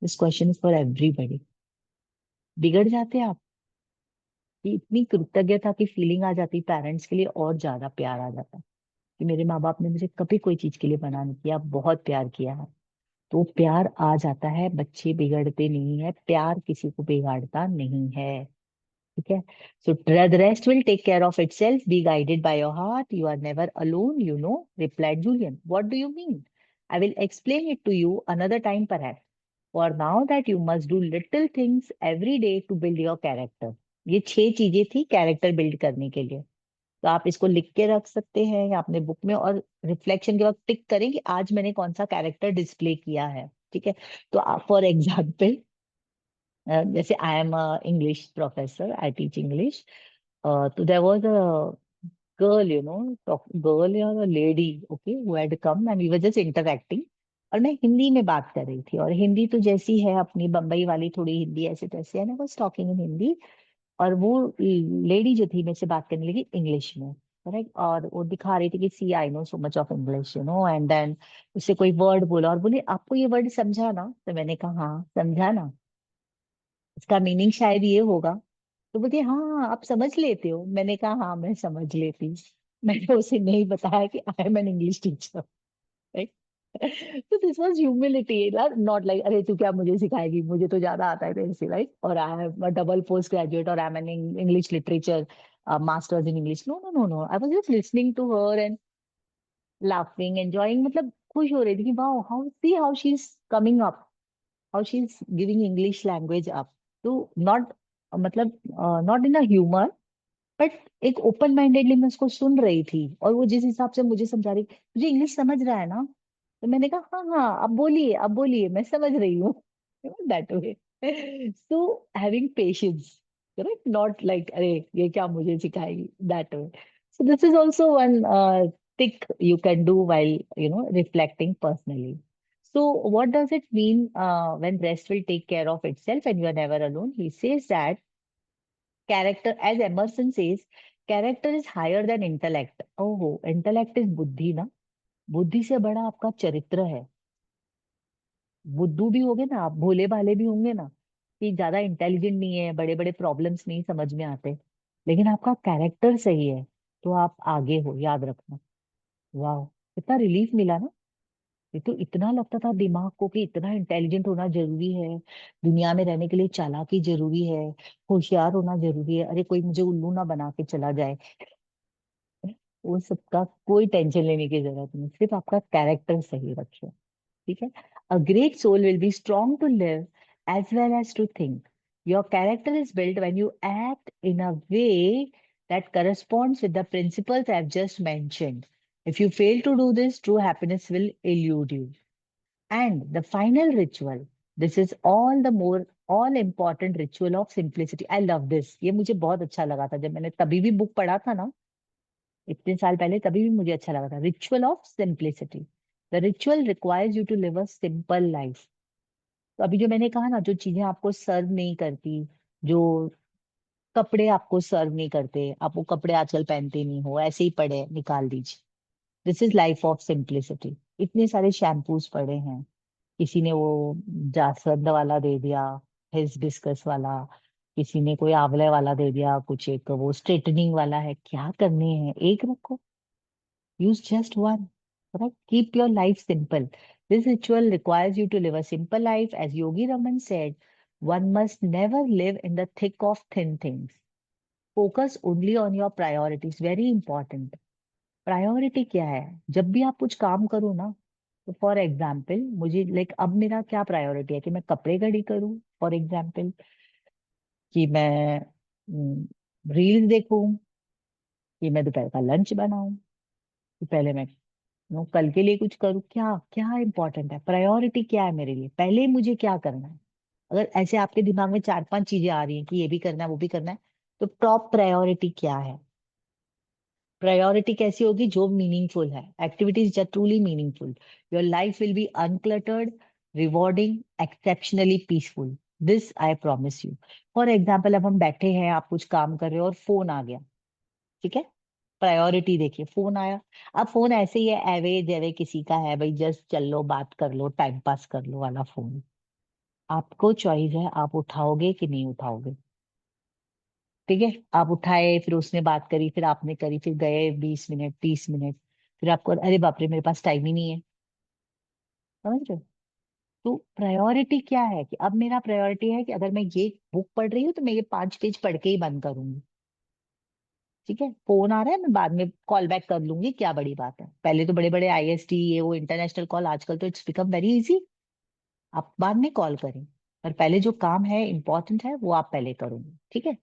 S1: This question is for everybody. बिगड़ जाते आप? कि इतनी कृतज्ञता की फीलिंग आ जाती पेरेंट्स के लिए, और ज्यादा प्यार आ जाता कि मेरे माँ बाप ने मुझे कभी कोई चीज के लिए मना नहीं किया, बहुत प्यार किया है। तो प्यार आ जाता है, बच्चे बिगड़ते नहीं है, प्यार किसी को बिगाड़ता नहीं है। ठीक है। सो the rest will take care of itself. Be guided by your heart. You are never alone, you know, replied Julian. What do you mean? I will explain it to you another time, perhaps. For now that you must do little things every day to build your character. ये 6 चीजें थी character build करने के लिए। तो आप इसको लिख के रख सकते हैं या अपने बुक में, और रिफ्लेक्शन के वक्त टिक करें कि आज मैंने कौन सा कैरेक्टर डिस्प्ले किया है। ठीक है। तो फॉर एग्जाम्पल, जैसे I am English professor, I teach English. तो there was a girl, you know, girl या lady, okay, who had come and we were just interacting. और मैं हिंदी में बात कर रही थी, और हिंदी तो जैसी है अपनी बम्बई वाली थोड़ी हिंदी ऐसे तैसे है ना, वाज टॉकिंग इन हिंदी। और वो लेडी जो थी मेरे से बात करने लगी इंग्लिश में, करेक्ट। और वो दिखा रही थी कि see I know so much of English, you know, and then उससे कोई वर्ड बोला और बोले आपको ये वर्ड समझा ना, तो मैंने कहा हाँ समझा ना, इसका मीनिंग शायद ये होगा। तो बोलती हाँ हाँ, आप समझ लेते हो। मैंने कहा हाँ मैं समझ लेती हूँ। मैंने उसे नहीं बताया कि I am an English teacher. तो this was humility, not like अरे तू क्या मुझे सिखाएगी, मुझे तो ज्यादा आता है तेरे से, राइट, और I am double post graduate, और I am an English literature masters in English. No no no no, I was just listening to her and laughing enjoying, मतलब खुश हो रही थी कि wow how she how she is coming up, how she is giving English language up. तो not, मतलब not in a humour, but एक open mindedly मैं उसको सुन रही थी, और वो जिस हिसाब से मुझे समझा रही, मुझे इंग्लिश समझ रहा है ना, तो मैंने कहा हाँ हाँ आप बोलिए मैं समझ रही हूँ। That way. So having patience, correct, not like अरे ये क्या मुझे सिखाएगी, that way. So this is also one tick you can do while reflecting personally. So what does it mean when rest will take care of itself and you are never alone? He says that character, as Emerson says, character is higher than intellect. Oh, intellect is बुद्धि ना, बुद्धि से बड़ा आपका चरित्र है। बुद्धू भी होगे ना आप, भोले भाले भी होंगे ना, कि ज्यादा इंटेलिजेंट नहीं है, बड़े बड़े प्रॉब्लम्स नहीं समझ में आते, लेकिन आपका कैरेक्टर सही है, तो आप आगे हो, याद रखना। वाह, कितना रिलीफ मिला ना। ये तो इतना लगता था दिमाग को कि इतना इंटेलिजेंट होना जरूरी है, दुनिया में रहने के लिए चालाकी जरूरी है, होशियार होना जरूरी है, अरे कोई मुझे उल्लू ना बना के चला जाए। वो सबका कोई टेंशन लेने की जरूरत नहीं, सिर्फ आपका कैरेक्टर सही रखिए। ठीक है। A great soul will be strong to live as well as to think. Your character is built when you act in a way that corresponds with the principles I've just mentioned. If you fail to do this, true happiness will elude you. And the final ritual, this is all the more all important ritual of simplicity. I love this. ये मुझे बहुत अच्छा लगा था जब मैंने तभी भी बुक पढ़ा था ना, इतने साल पहले, तभी भी मुझे अच्छा लगा था। Ritual of simplicity, the ritual requires you to live a simple life. तो अभी जो मैंने कहा ना, जो चीजें आपको सर्व नहीं करती, जो कपड़े आपको सर्व नहीं करते, आप वो कपड़े आजकल पहनते नहीं हो, ऐसे ही पड़े निकाल दीजिए। This is life of simplicity. इतने सारे शैम्पूज पड़े हैं, किसी ने वो जास्वंद वाला दे दिया, हिबिस्कस वाला, किसी ने कोई आंवले वाला दे दिया, कुछ एक वो स्ट्रेटनिंग वाला है, क्या करने हैं, एक रखो, use just one. Correct? Keep your life simple. This ritual requires you to live a simple life. As Yogi Raman said, one must never live in the thick of thin things. Focus only on your priorities. Very important. Priority क्या है? जब भी आप कुछ काम करो ना, तो फॉर एग्जाम्पल मुझे लाइक अब मेरा क्या प्रायोरिटी है, कि मैं कपड़े घड़ी करूं फॉर एग्जाम्पल, कि मैं रील्स देखूं, कि मैं दोपहर का लंच बनाऊं, कि पहले मैं कल के लिए कुछ करूँ, क्या क्या इंपॉर्टेंट है, प्रायोरिटी क्या है मेरे लिए, पहले मुझे क्या करना है। अगर ऐसे आपके दिमाग में 4-5 चीजें आ रही हैं कि ये भी करना है वो भी करना है, तो टॉप प्रायोरिटी क्या है? प्रायोरिटी कैसी होगी? जो मीनिंगफुल है, एक्टिविटीज जो truly meaningful. Your life will be uncluttered, rewarding, exceptionally peaceful. This I promise you. For example, अब हम बैठे हैं, आप कुछ काम कर रहे हो और फोन आ गया, ठीक है, प्रायोरिटी देखिए, फोन आया। अब फोन ऐसे ही है, एवे जेवे किसी का है भाई, जस्ट चल लो, बात कर लो, टाइम पास कर लो वाला फोन, आपको चॉइस है, आप उठाओगे कि नहीं उठाओगे। ठीक है, आप उठाए, फिर उसने बात करी, फिर आपने करी, फिर गए 20 मिनट 30 मिनट, फिर आपको अरे बाप रे मेरे पास टाइम ही नहीं है। समझ रहे हो? तो प्रायोरिटी क्या है कि अब मेरा प्रायोरिटी है कि अगर मैं ये बुक पढ़ रही हूँ तो मैं ये 5 पेज पढ़ के ही बंद करूंगी। ठीक है, फोन आ रहा है, मैं बाद में कॉल बैक कर लूंगी, क्या बड़ी बात है। पहले तो बड़े बड़े आईएसटी ये वो इंटरनेशनल कॉल, आजकल तो इट्स बिकम वेरी इजी, आप बाद में कॉल करें, पर पहले जो काम है इंपॉर्टेंट है वो आप पहले करोगे। ठीक है।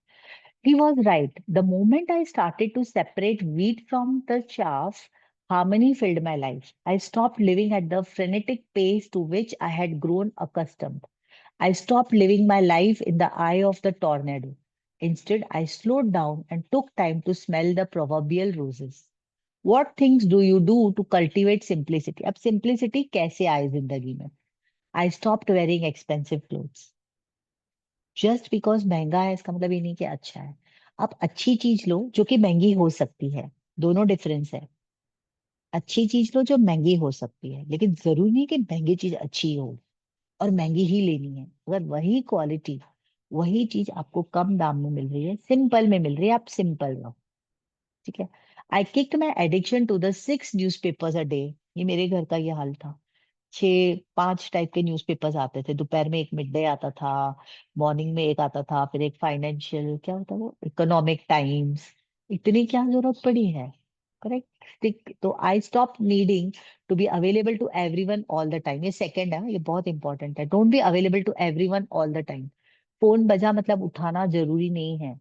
S1: He was right. The moment I started to separate wheat from the chaff, harmony filled my life. I stopped living at the frenetic pace to which I had grown accustomed. I stopped living my life in the eye of the tornado. Instead, I slowed down and took time to smell the proverbial roses. What things do you do to cultivate simplicity? अब simplicity कैसे आए जिंदगी में? I stopped wearing expensive clothes. Just because महंगा है इसका मतलब ये नहीं कि अच्छा है। आप अच्छी चीज लो जो कि महंगी हो सकती है, दोनों डिफरेंस है। अच्छी चीज लो जो महंगी हो सकती है, लेकिन जरूरी नहीं कि महंगी चीज अच्छी हो और महंगी ही लेनी है। अगर वही क्वालिटी, वही चीज आपको कम दाम में मिल रही है, सिंपल में मिल रही है, आप सिंपल रहो। ठीक है। I kicked my addiction to the 6 newspapers a day. ये मेरे घर का ये हाल था। 5 टाइप के न्यूज़पेपर्स आते थे, दोपहर में एक मिड डे आता था, मॉर्निंग में एक आता था, फिर एक फाइनेंशियल क्या होता है वो, इकोनॉमिक टाइम्स। इतनी क्या जरूरत पड़ी है? करेक्ट। तो I stop needing to be available to everyone all the time. ये सेकंड है, ये बहुत इंपॉर्टेंट है। Don't be available to everyone all the time. Phone बजा मतलब उठाना जरूरी नहीं है।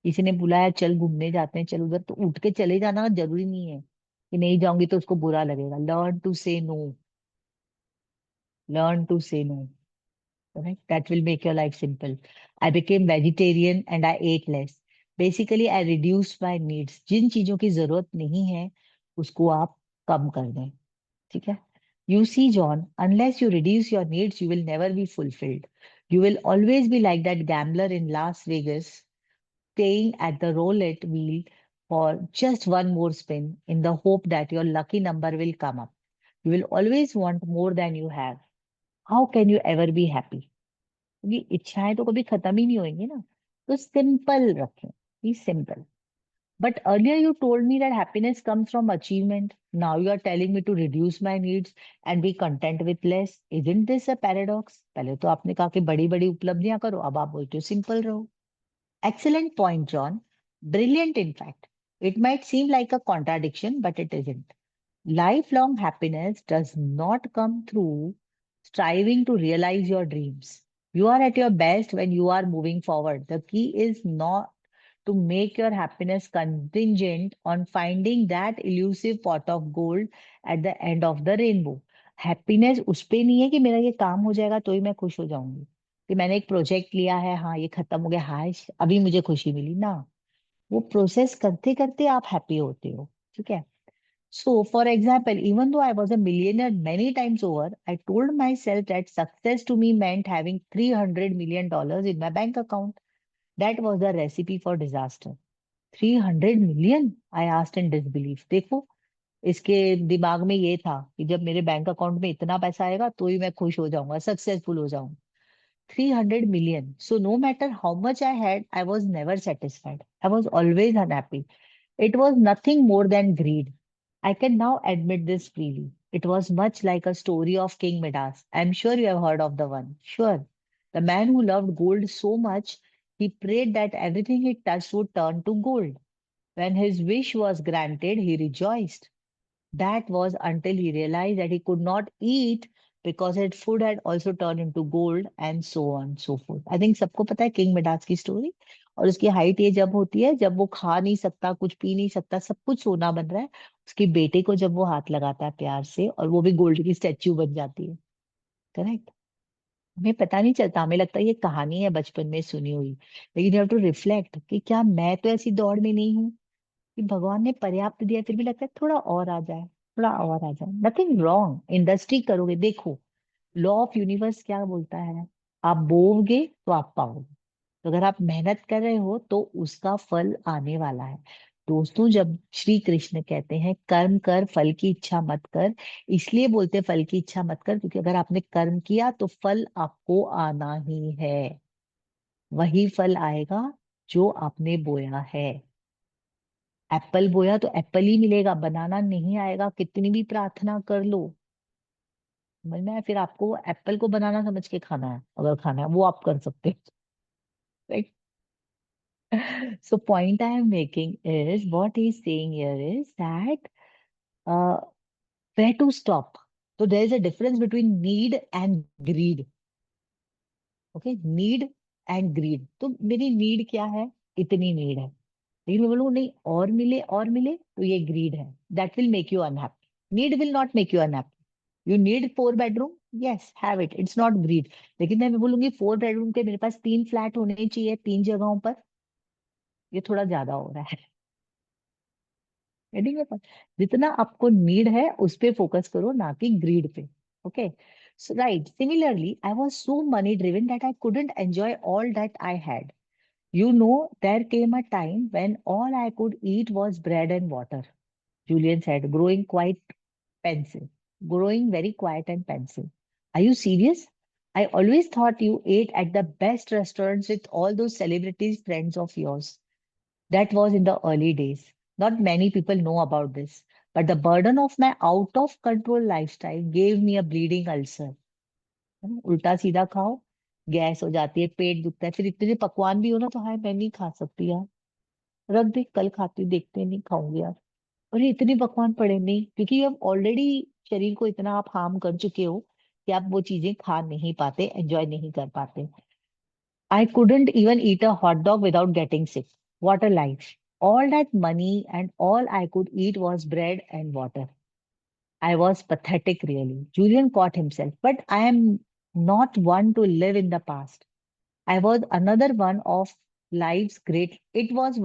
S1: किसी ने बुलाया चल घूमने जाते हैं, चल उधर, तो उठ के चले जाना जरूरी नहीं है कि नहीं जाऊंगी तो उसको बुरा लगेगा। लर्न टू से no, learn to say no. Correct, that will make your life simple. I became vegetarian and I ate less. Basically I reduced my needs. जिन चीजों की जरूरत नहीं है उसको आप कम कर दें। ठीक है। You see John, unless you reduce your needs you will never be fulfilled. You will always be like that gambler in Las Vegas, staying at the roulette wheel for just one more spin in the hope that your lucky number will come up. You will always want more than you have. How can you ever be happy? क्योंकि इच्छाएं तो कभी खत्म ही नहीं होंगी ना। तो simple रखें, be simple. But earlier you told me that happiness comes from achievement, now you are telling me to reduce my needs and be content with less. Isn't this a paradox? पहले तो आपने कहा कि बड़ी बड़ी उपलब्धियां करो, अब आप बोलते हो सिंपल रहो। Excellent point, John. Brilliant, in fact. It might seem like a contradiction, but it isn't. Lifelong happiness does not come through striving to realize your dreams. You are at your best when you are moving forward. The key is not to make your happiness contingent on finding that elusive pot of gold at the end of the rainbow. Happiness उस पे नहीं है कि मेरा ये काम हो जाएगा तो ही मैं खुश हो जाऊंगी, कि मैंने एक प्रोजेक्ट लिया है, हाँ ये खत्म हो गया, हाय अभी मुझे खुशी मिली ना। वो प्रोसेस करते करते आप हैप्पी होते हो। ठीक है। So, for example, even though I was a millionaire many times over, I told myself that success to me meant having $300 million in my bank account. That was the recipe for disaster. 300 million? I asked in disbelief. देखो, इसके दिमाग में ये था कि जब मेरे bank account में इतना पैसा आएगा तो ही मैं खुश हो जाऊंगा, सक्सेसफुल हो जाऊंगा। 300 million. So no matter how much I had, I was never satisfied. I was always unhappy. It was nothing more than greed. I can now admit this freely. It was much like a story of King Midas. I'm sure you have heard of the one. Sure. The man who loved gold so much, he prayed that everything he touched would turn to gold. When his wish was granted, he rejoiced. That was until he realized that he could not eat because his food had also turned into gold and so on so forth. I think सबको पता है king Midas की story. और उसकी height ये जब होती है जब वो खा नहीं सकता, कुछ पी नहीं सकता, सब कुछ सोना बन रहा है, उसके बेटे को जब वो हाथ लगाता है प्यार से और वो भी गोल्ड की स्टेच्यू बन जाती है। करेक्ट। हमें पता नहीं चलता, हमें लगता है ये कहानी है बचपन में सुनी हुई, लेकिन यू हैव टू रिफ्लेक्ट कि क्या मैं तो ऐसी दौड़ में नहीं हूँ कि भगवान ने पर्याप्त दिया फिर भी लगता है थोड़ा और आ जाए, थोड़ा और आ जाए। नथिंग रॉन्ग, इंडस्ट्री करोगे, देखो लॉ ऑफ यूनिवर्स क्या बोलता है, आप बोओगे तो आप पाओगे। तो अगर आप मेहनत कर रहे हो तो उसका फल आने वाला है। दोस्तों, जब श्री कृष्ण कहते हैं कर्म कर फल की इच्छा मत कर, इसलिए बोलते हैं फल की इच्छा मत कर क्योंकि अगर आपने कर्म किया तो फल आपको आना ही है। वही फल आएगा जो आपने बोया है। एप्पल बोया तो एप्पल ही मिलेगा, बनाना नहीं आएगा, कितनी भी प्रार्थना कर लो। समझ में आया? फिर आपको एप्पल को बनाना समझ के खाना है, अगर खाना है वो आप कर सकते हो, right? So point I am making is, what he's saying here is that uh, where to stop. So there is a difference between need and greed. Okay, need and greed. तो मेरी नीड क्या है? इतनी need है, लेकिन मैं बोलूँ नहीं और मिले तो ये ग्रीड है। That will make you unhappy. Need will not make you unhappy. You need 4 bedroom, yes have it, it's not greed. लेकिन मैं बोलूंगी 4 बेडरूम के मेरे पास 3 फ्लैट होने चाहिए 3 जगहों पर, ये थोड़ा ज्यादा हो रहा है। Getting your point? जितना आपको नीड है उस पे फोकस करो, ना कि ग्रीड पे। Okay, so right, similarly I was so money driven that I couldn't enjoy all that I had. You know, there came a time when all I could eat was bread and water, Julian said, growing quite pensive, growing very quiet and pensive. Are you serious? I always thought you ate at the best restaurants with all those celebrities, friends of yours. That was in the early days. Not many people know about this, but the burden of my out of control lifestyle gave me a bleeding ulcer. है ना? उल्टा सीधा खाओ, gas हो जाती है, पेट दुखता है, फिर इतने पकवान भी हो ना तो हाय मैं नहीं खा सकती यार, रख दे, कल खाती हूँ, देखते नहीं खाऊंगी यार। अरे इतने पकवान पड़े नहीं, क्योंकि अब ऑलरेडी शरीर को इतना आप हार्म कर चुके हो कि आप वो चीजें खा नहीं पाते, एंजॉय नहीं कर पाते। I couldn't even eat a hot dog without getting sick. What a life. All that money and all I could eat was bread and water. I was pathetic, really. Julian caught himself. But I am not one to live in the past. I was another one of life's great. It was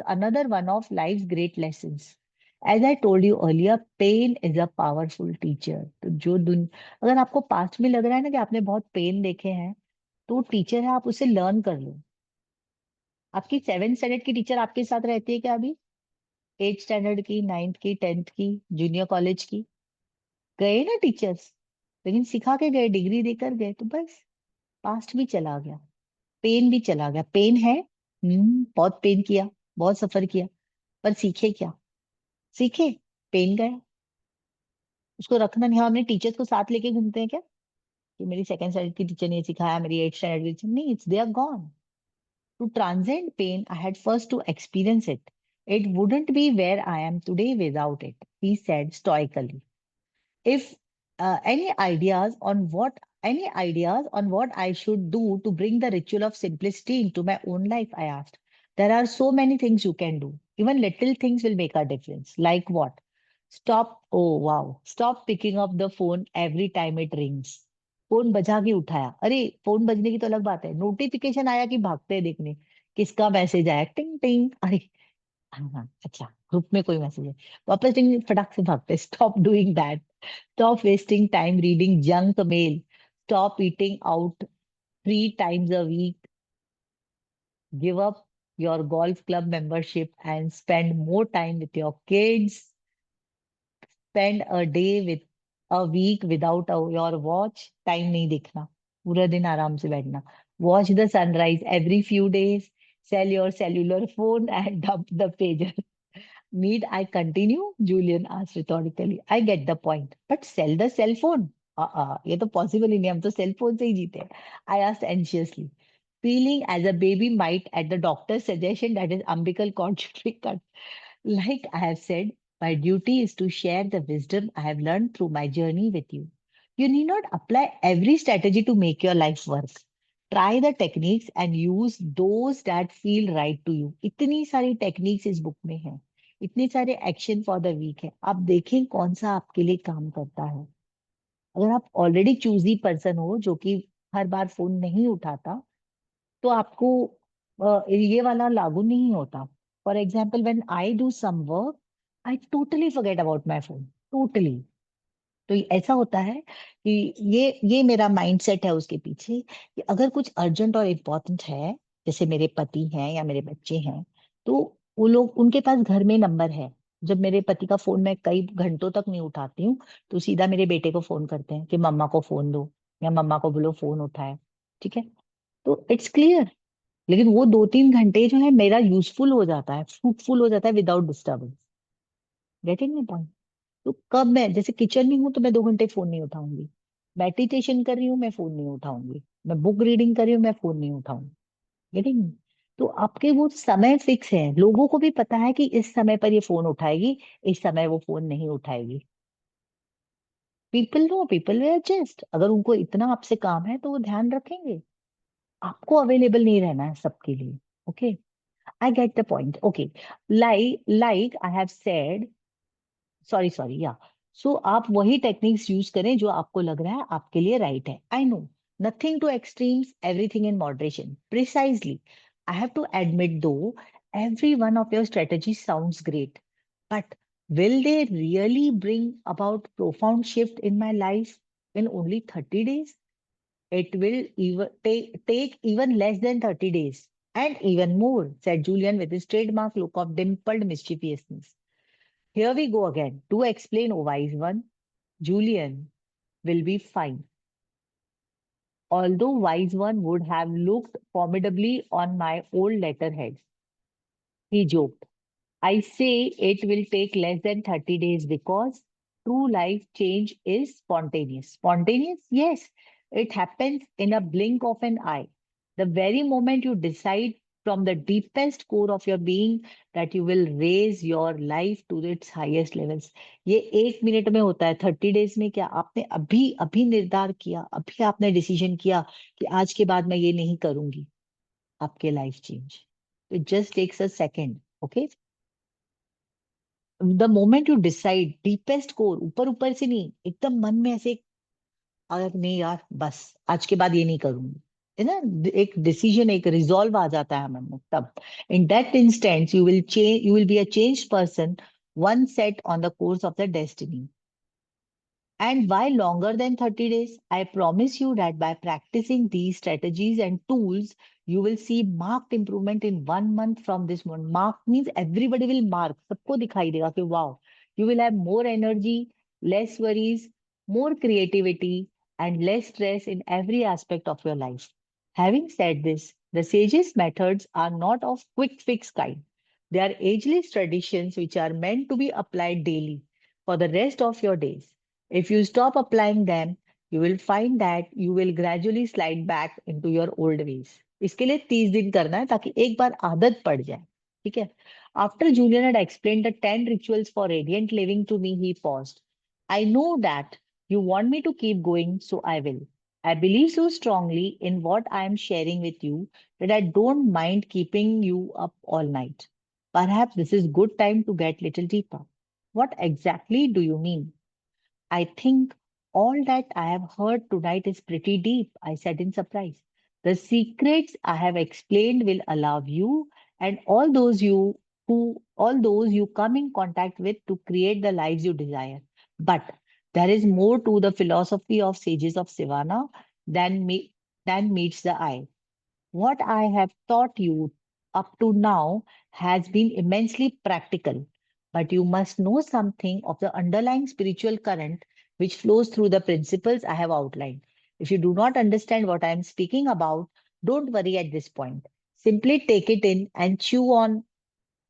S1: another one of life's great lessons. As I told you earlier, pain is a powerful teacher. तो अगर आपको past में लग रहा है ना कि आपने बहुत पेन देखे हैं, तो टीचर है, आप उसे लर्न कर लो। आपकी 7th स्टैंडर्ड की टीचर आपके साथ रहती है क्या अभी? 8th स्टैंडर्ड की, 9th की, 10th की, जूनियर कॉलेज की? गए ना टीचर्स, लेकिन सिखा के गए, डिग्री देकर गए, तो बस पास्ट भी चला गया, पेन भी चला गया। पेन है, बहुत पेन किया, बहुत सफर किया, पर सीखे क्या? सीखे, पेन गया, उसको रखना नहीं। हाँ, हमने टीचर्स को साथ लेके घूमते हैं क्या कि मेरी 2nd स्टैंडर्ड की टीचर ने ये सिखाया, मेरी 8th स्टैंडर्ड की टीचर, नहीं, it's they are gone. To transcend pain, I had first to experience it. It wouldn't be where I am today without it, he said stoically. If any ideas on what I should do to bring the ritual of simplicity into my own life, I asked. There are so many things you can do. Even little things will make a difference. Like what? Stop. Oh wow. Stop picking up the phone every time it rings. Phone बजा के उठाया, अरे phone बजने की तो अलग बात है, नोटिफिकेशन आया कि भागते हैं देखने किसका मैसेज आया, टिंग टिंग, अरे हाँ हाँ अच्छा, ग्रुप में कोई मैसेज है, वापस टिंग, फटाक से भागते। Stop doing that. Stop wasting time reading junk mail. Stop eating out 3 times a week. Give up your golf club membership and spend more time with your kids. Spend a day with a week without your watch. Time नहीं देखना, पूरा दिन आराम से बैठना। Watch the sunrise every few days. Sell your cellular phone and dump the pager. Need I continue? Julian asked rhetorically. I get the point. But sell the cell phone? ये तो possible ही नहीं, हम तो cell phone से ही जीते हैं। I asked anxiously, feeling as a baby might at the doctor's suggestion that his umbilical cord should be cut. Like I have said, my duty is to share the wisdom I have learned through my journey with you. You need not apply every strategy to make your life work. Try the techniques and use those that feel right to you. इतनी सारी techniques इस book में है, इतने सारे action for the week है, आप देखें कौन सा आपके लिए काम करता है। अगर आप ऑलरेडी चूजी पर्सन हो जो कि हर बार फोन नहीं उठाता, तो आपको ये वाला लागू नहीं होता। For example when I do some work, I totally forget about my phone, totally. तो ऐसा होता है कि ये मेरा माइंडसेट है उसके पीछे, कि अगर कुछ अर्जेंट और इम्पोर्टेंट है, जैसे मेरे पति हैं या मेरे बच्चे हैं, तो वो लोग, उनके पास घर में नंबर है। जब मेरे पति का फोन मैं कई घंटों तक नहीं उठाती हूँ, तो सीधा मेरे बेटे को फोन करते हैं कि मम्मा को फोन दो, या मम्मा को बोलो फोन उठाए। ठीक है, तो इट्स क्लियर। लेकिन वो 2-3 घंटे जो है मेरा यूजफुल हो जाता है, फ्रूटफुल हो जाता है without disturbance. Getting my point? तो कब मैं जैसे किचन में हूँ तो मैं 2 घंटे फोन नहीं उठाऊंगी, मेडिटेशन कर रही हूँ मैं फोन नहीं उठाऊंगी, मैं बुक रीडिंग कर रही हूँ मैं फोन नहीं उठाऊंगी। गेटिंग? तो आपके वो समय फिक्स है, लोगों को भी पता है कि इस समय पर ये फोन उठाएगी, इस समय वो फोन नहीं उठाएगी। पीपल नो, पीपल वे एडजस्ट। अगर उनको इतना आपसे काम है तो वो ध्यान रखेंगे। आपको अवेलेबल नहीं रहना है सबके लिए। Okay, I get the point. Okay, like I have said, sorry sorry या, सो आप वही टेक्निक्स यूज करें जो आपको लग रहा है आपके लिए राइट है। I know nothing to extremes, everything in moderation, precisely. I have to admit though every one of your strategies sounds great, but will they really bring about profound shift in my life in only 30 days? It will even take even less than 30 days, and even more, said Julian with his trademark look of dimpled mischievousness. Here we go again. To explain, O wise one, Julian will be fine. Although wise one would have looked formidably on my old letterhead, he joked. I say it will take less than 30 days because true life change is spontaneous. Spontaneous? Yes, it happens in a blink of an eye. The very moment you decide from the deepest core of your being that you will raise your life to its highest levels. ये 1 minute में होता है, 30 days में क्या? आपने अभी अभी निर्धार किया, अभी आपने डिसीजन किया कि आज के बाद मैं ये नहीं करूंगी, आपके life change. It just takes a second. Okay, the moment you decide, deepest core, ऊपर ऊपर से नहीं, एकदम मन में ऐसे, अगर नहीं यार बस आज के बाद ये नहीं करूंगी, है ना, एक डिसीजन, एक रिजॉल्व आ जाता है मन में, तब in that instant you will be a change person, one set on the course of the destiny. And why longer than 30 days? I promise you that by practicing these strategies and tools, you will see marked improvement in 1 month from this moment. Mark means everybody will mark. सबको दिखाई देगा कि wow, you will have more energy, less worries, more creativity, and less stress in every aspect of your life. Having said this, the sage's methods are not of quick fix kind. They are ageless traditions which are meant to be applied daily for the rest of your days. If you stop applying them, you will find that you will gradually slide back into your old ways. इसके लिए 30 दिन करना है ताकि एक बार आदत पड़ जाए। ठीक है? After Julian had explained the 10 rituals for radiant living to me, he paused. I know that you want me to keep going, so I will. I believe so strongly in what I am sharing with you that I don't mind keeping you up all night. Perhaps this is good time to get little deeper. What exactly do you mean? I think all that I have heard tonight is pretty deep, I said in surprise. The secrets I have explained will allow you and all those you come in contact with to create the lives you desire. But there is more to the philosophy of sages of Savannah than than meets the eye. What I have taught you up to now has been immensely practical, but you must know something of the underlying spiritual current which flows through the principles I have outlined. If you do not understand what I am speaking about, don't worry at this point. Simply take it in and chew on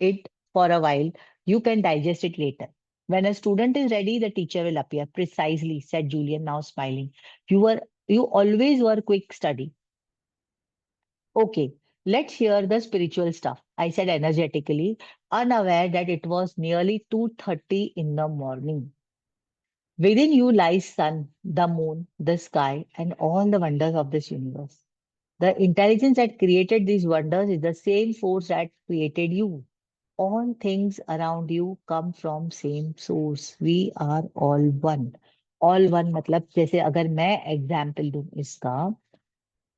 S1: it for a while. You can digest it later. When a student is ready, the teacher will appear. Precisely, said Julian, now smiling. You always were quick study. Okay, let's hear the spiritual stuff, I said energetically, unaware that it was nearly 2:30 in the morning. Within you lies sun, the moon, the sky, and all the wonders of this universe. The intelligence that created these wonders is the same force that created you. All things around you come from same source. We are all one. All one मतलब जैसे अगर मैं example दूं इसका,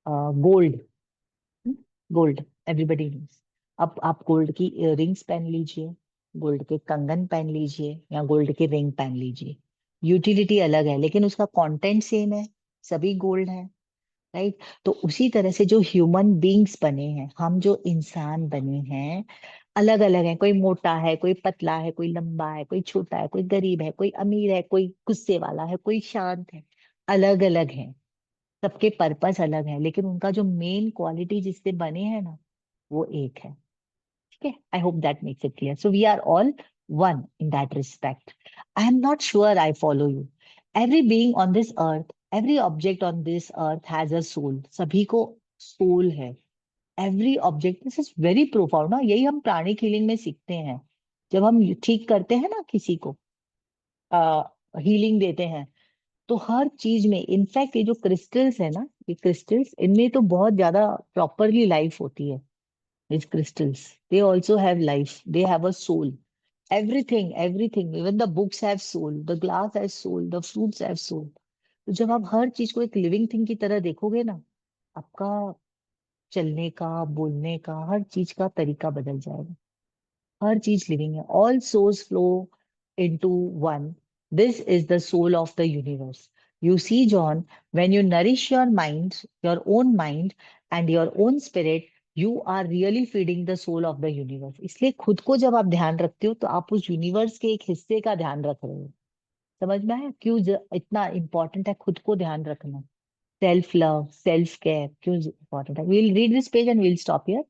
S1: gold, gold everybody knows. अब आप gold की earrings पहन लीजिए, गोल्ड के कंगन पहन लीजिए, या गोल्ड के रिंग पहन लीजिए, यूटिलिटी अलग है लेकिन उसका कंटेंट सेम है, सभी गोल्ड है, राइट? तो उसी तरह से जो ह्यूमन बींग्स बने हैं, हम जो इंसान बने हैं, अलग अलग हैं। कोई मोटा है, कोई पतला है, कोई लंबा है, कोई छोटा है, कोई गरीब है, कोई अमीर है, कोई गुस्से वाला है, कोई शांत है, अलग अलग है। सबके पर्पस अलग है लेकिन उनका जो मेन क्वालिटी जिससे बने हैं ना, वो एक है। ठीक है, I hope that makes it clear. So we are all one in that respect. I am not sure I follow you. Every being on this earth, every object on this earth has a soul. सभी को soul है। Every object, this is very profound ना, यही हम pranic healing में सीखते हैं। जब हम ठीक करते हैं ना किसी को, हीलिंग देते हैं, तो हर चीज में, इनफैक्ट ये जो क्रिस्टल्स है ना, ये क्रिस्टल्स, इनमें तो बहुत ज्यादा प्रॉपरली लाइफ होती है। These crystals, they also have life, they have a soul. Everything, even the books have soul, the glass has soul, the fruits have soul. तो जब आप हर चीज को एक लिविंग थिंग की तरह देखोगे ना, आपका चलने का, बोलने का, हर चीज का तरीका बदल जाएगा। हर चीज लिविंग है। All souls flow into one. This is the soul of the universe. You see John, when you nourish your mind, your own mind and your own spirit, you are really feeding the soul of the universe. इसलिए खुद को जब आप ध्यान रखते हो, तो आप उस यूनिवर्स के एक हिस्से का ध्यान रख रहे हो। समझ में आया क्यों इतना इंपॉर्टेंट है खुद को ध्यान रखना? सेल्फ लव, सेल्फ केयर क्यों इंपॉर्टेंट है? We'll read this page and we'll stop here.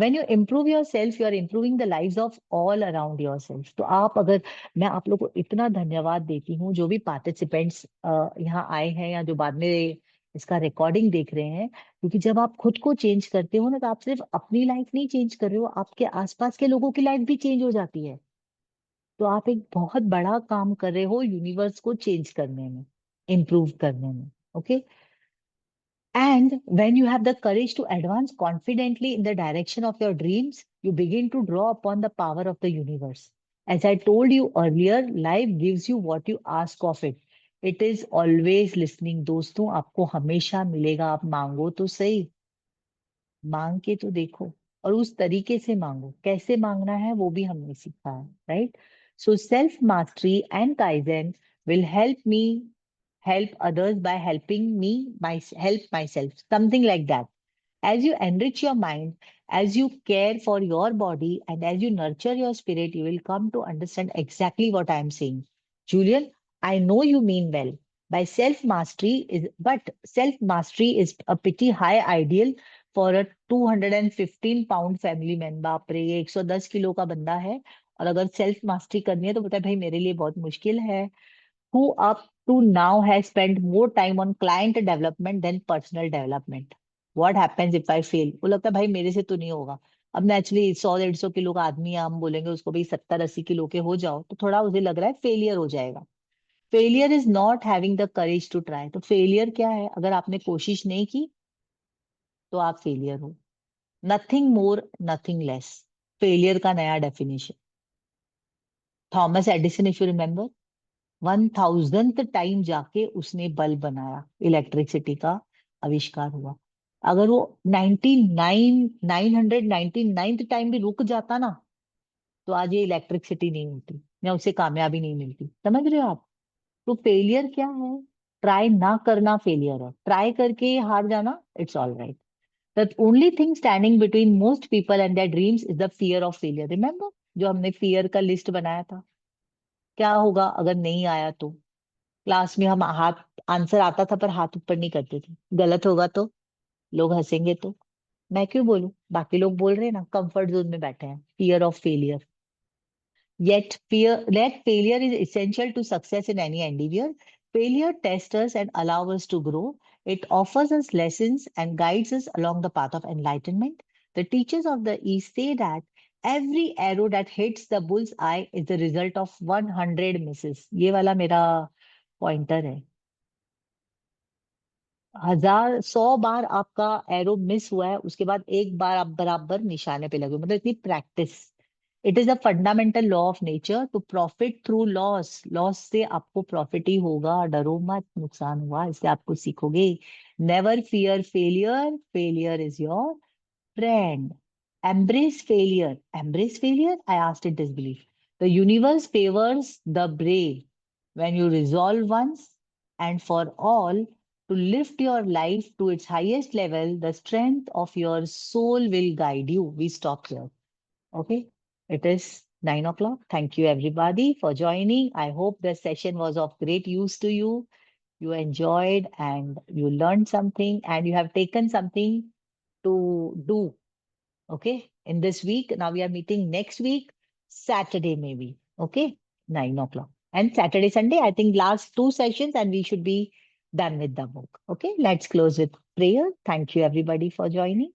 S1: When you improve yourself, you are improving the lives of all around yourself. तो आप अगर, मैं आप लोग को इतना धन्यवाद देती हूँ, जो भी पार्टिसिपेंट्स यहाँ आए हैं या जो बाद में इसका रिकॉर्डिंग देख रहे हैं, क्योंकि जब आप खुद को चेंज करते हो ना, तो आप सिर्फ अपनी लाइफ नहीं चेंज कर रहे हो, आपके आसपास के लोगों की लाइफ भी चेंज हो जाती है। तो आप एक बहुत बड़ा काम कर रहे हो यूनिवर्स को चेंज करने में, इम्प्रूव करने में। Okay. And when you have the courage to advance confidently in the direction of your dreams, you begin to draw upon the power of the universe. As I told you earlier, life gives you what you ask of it. It is always listening. दोस्तों, आपको हमेशा मिलेगा, आप मांगो तो सही, मांग के तो देखो, और उस तरीके से मांगो। कैसे मांगना है वो भी हमने सीखा है, right? So self mastery and kaizen will help others by helping me help myself, something like that. As you enrich your mind, as you care for your body, and as you nurture your spirit, you will come to understand exactly what I am saying. Julian, I know you mean well by self mastery is, but self mastery is a pretty high ideal for a 215 pound family man. बाप रे, ये 110 kilo का बंदा है, और अगर self mastery करनी है तो पता है भाई मेरे लिए बहुत मुश्किल है। Who up to now has spent more time on client development than personal development. What happens if I fail? वो लगता है भाई मेरे से तो नहीं होगा। अब नेचुरली 100-150 किलो का आदमी है, हम बोलेंगे उसको भाई 70-80 किलो के हो जाओ, तो थोड़ा उसे लग रहा है फेलियर हो जाएगा। Failure is not having the courage to try. तो फेलियर क्या है? अगर आपने कोशिश नहीं की, तो आप फेलियर हो। Nothing more, nothing less. Failure का नया definition, Thomas Edison, if you remember, 1000th time जाके उसने बल्ब बनाया, इलेक्ट्रिसिटी का आविष्कार हुआ। अगर वो 999th टाइम भी रुक जाता ना, तो आज ये इलेक्ट्रिसिटी नहीं होती या उसे कामयाबी नहीं मिलती। समझ रहे हो आप? तो फेलियर क्या है? ट्राई ना करना फेलियर है। ट्राई करके हार जाना, it's all right. The only thing standing between most people and their dreams is the fear of failure. Remember, जो हमने फियर का लिस्ट बनाया था, क्या होगा अगर नहीं आया तो? क्लास में हम हाथ, आंसर आता था पर हाथ ऊपर नहीं करते थे, गलत होगा तो, लोग हंसेंगे तो। मैं क्यों बोलूं? बाकी लोग बोल रहे हैं ना, कंफर्ट जोन में बैठे हैं, fear of failure. Yet failure is essential to success in any endeavor. Failure tests us and allows us to grow. It offers us lessons and guides us along the path of enlightenment. The teachers of the East say that every arrow that hits the bull's eye is the result of 100 misses. ये वाला मेरा pointer है। 100 बार आपका arrow miss हुआ है, उसके बाद एक बार आप बराबर निशाने पे लगे हो। मतलब इतनी practice. It is a fundamental law of nature to profit through loss. Loss से आपको प्रॉफिट ही होगा, डरो मत नुकसान हुआ, इससे आपको सीखोगे। Never fear failure, failure is your friend. Embrace failure. Embrace failure? I asked in disbelief. The universe favors the brave. When you resolve once and for all to lift your life to its highest level, the strength of your soul will guide you. We stop here. Okay? It is 9 o'clock. Thank you, everybody, for joining. I hope the session was of great use to you. You enjoyed and you learned something and you have taken something to do Okay. In this week, now we are meeting next week, Saturday maybe. Okay. 9 o'clock. And Saturday, Sunday, I think last 2 sessions and we should be done with the book. Okay. Let's close with prayer. Thank you everybody for joining.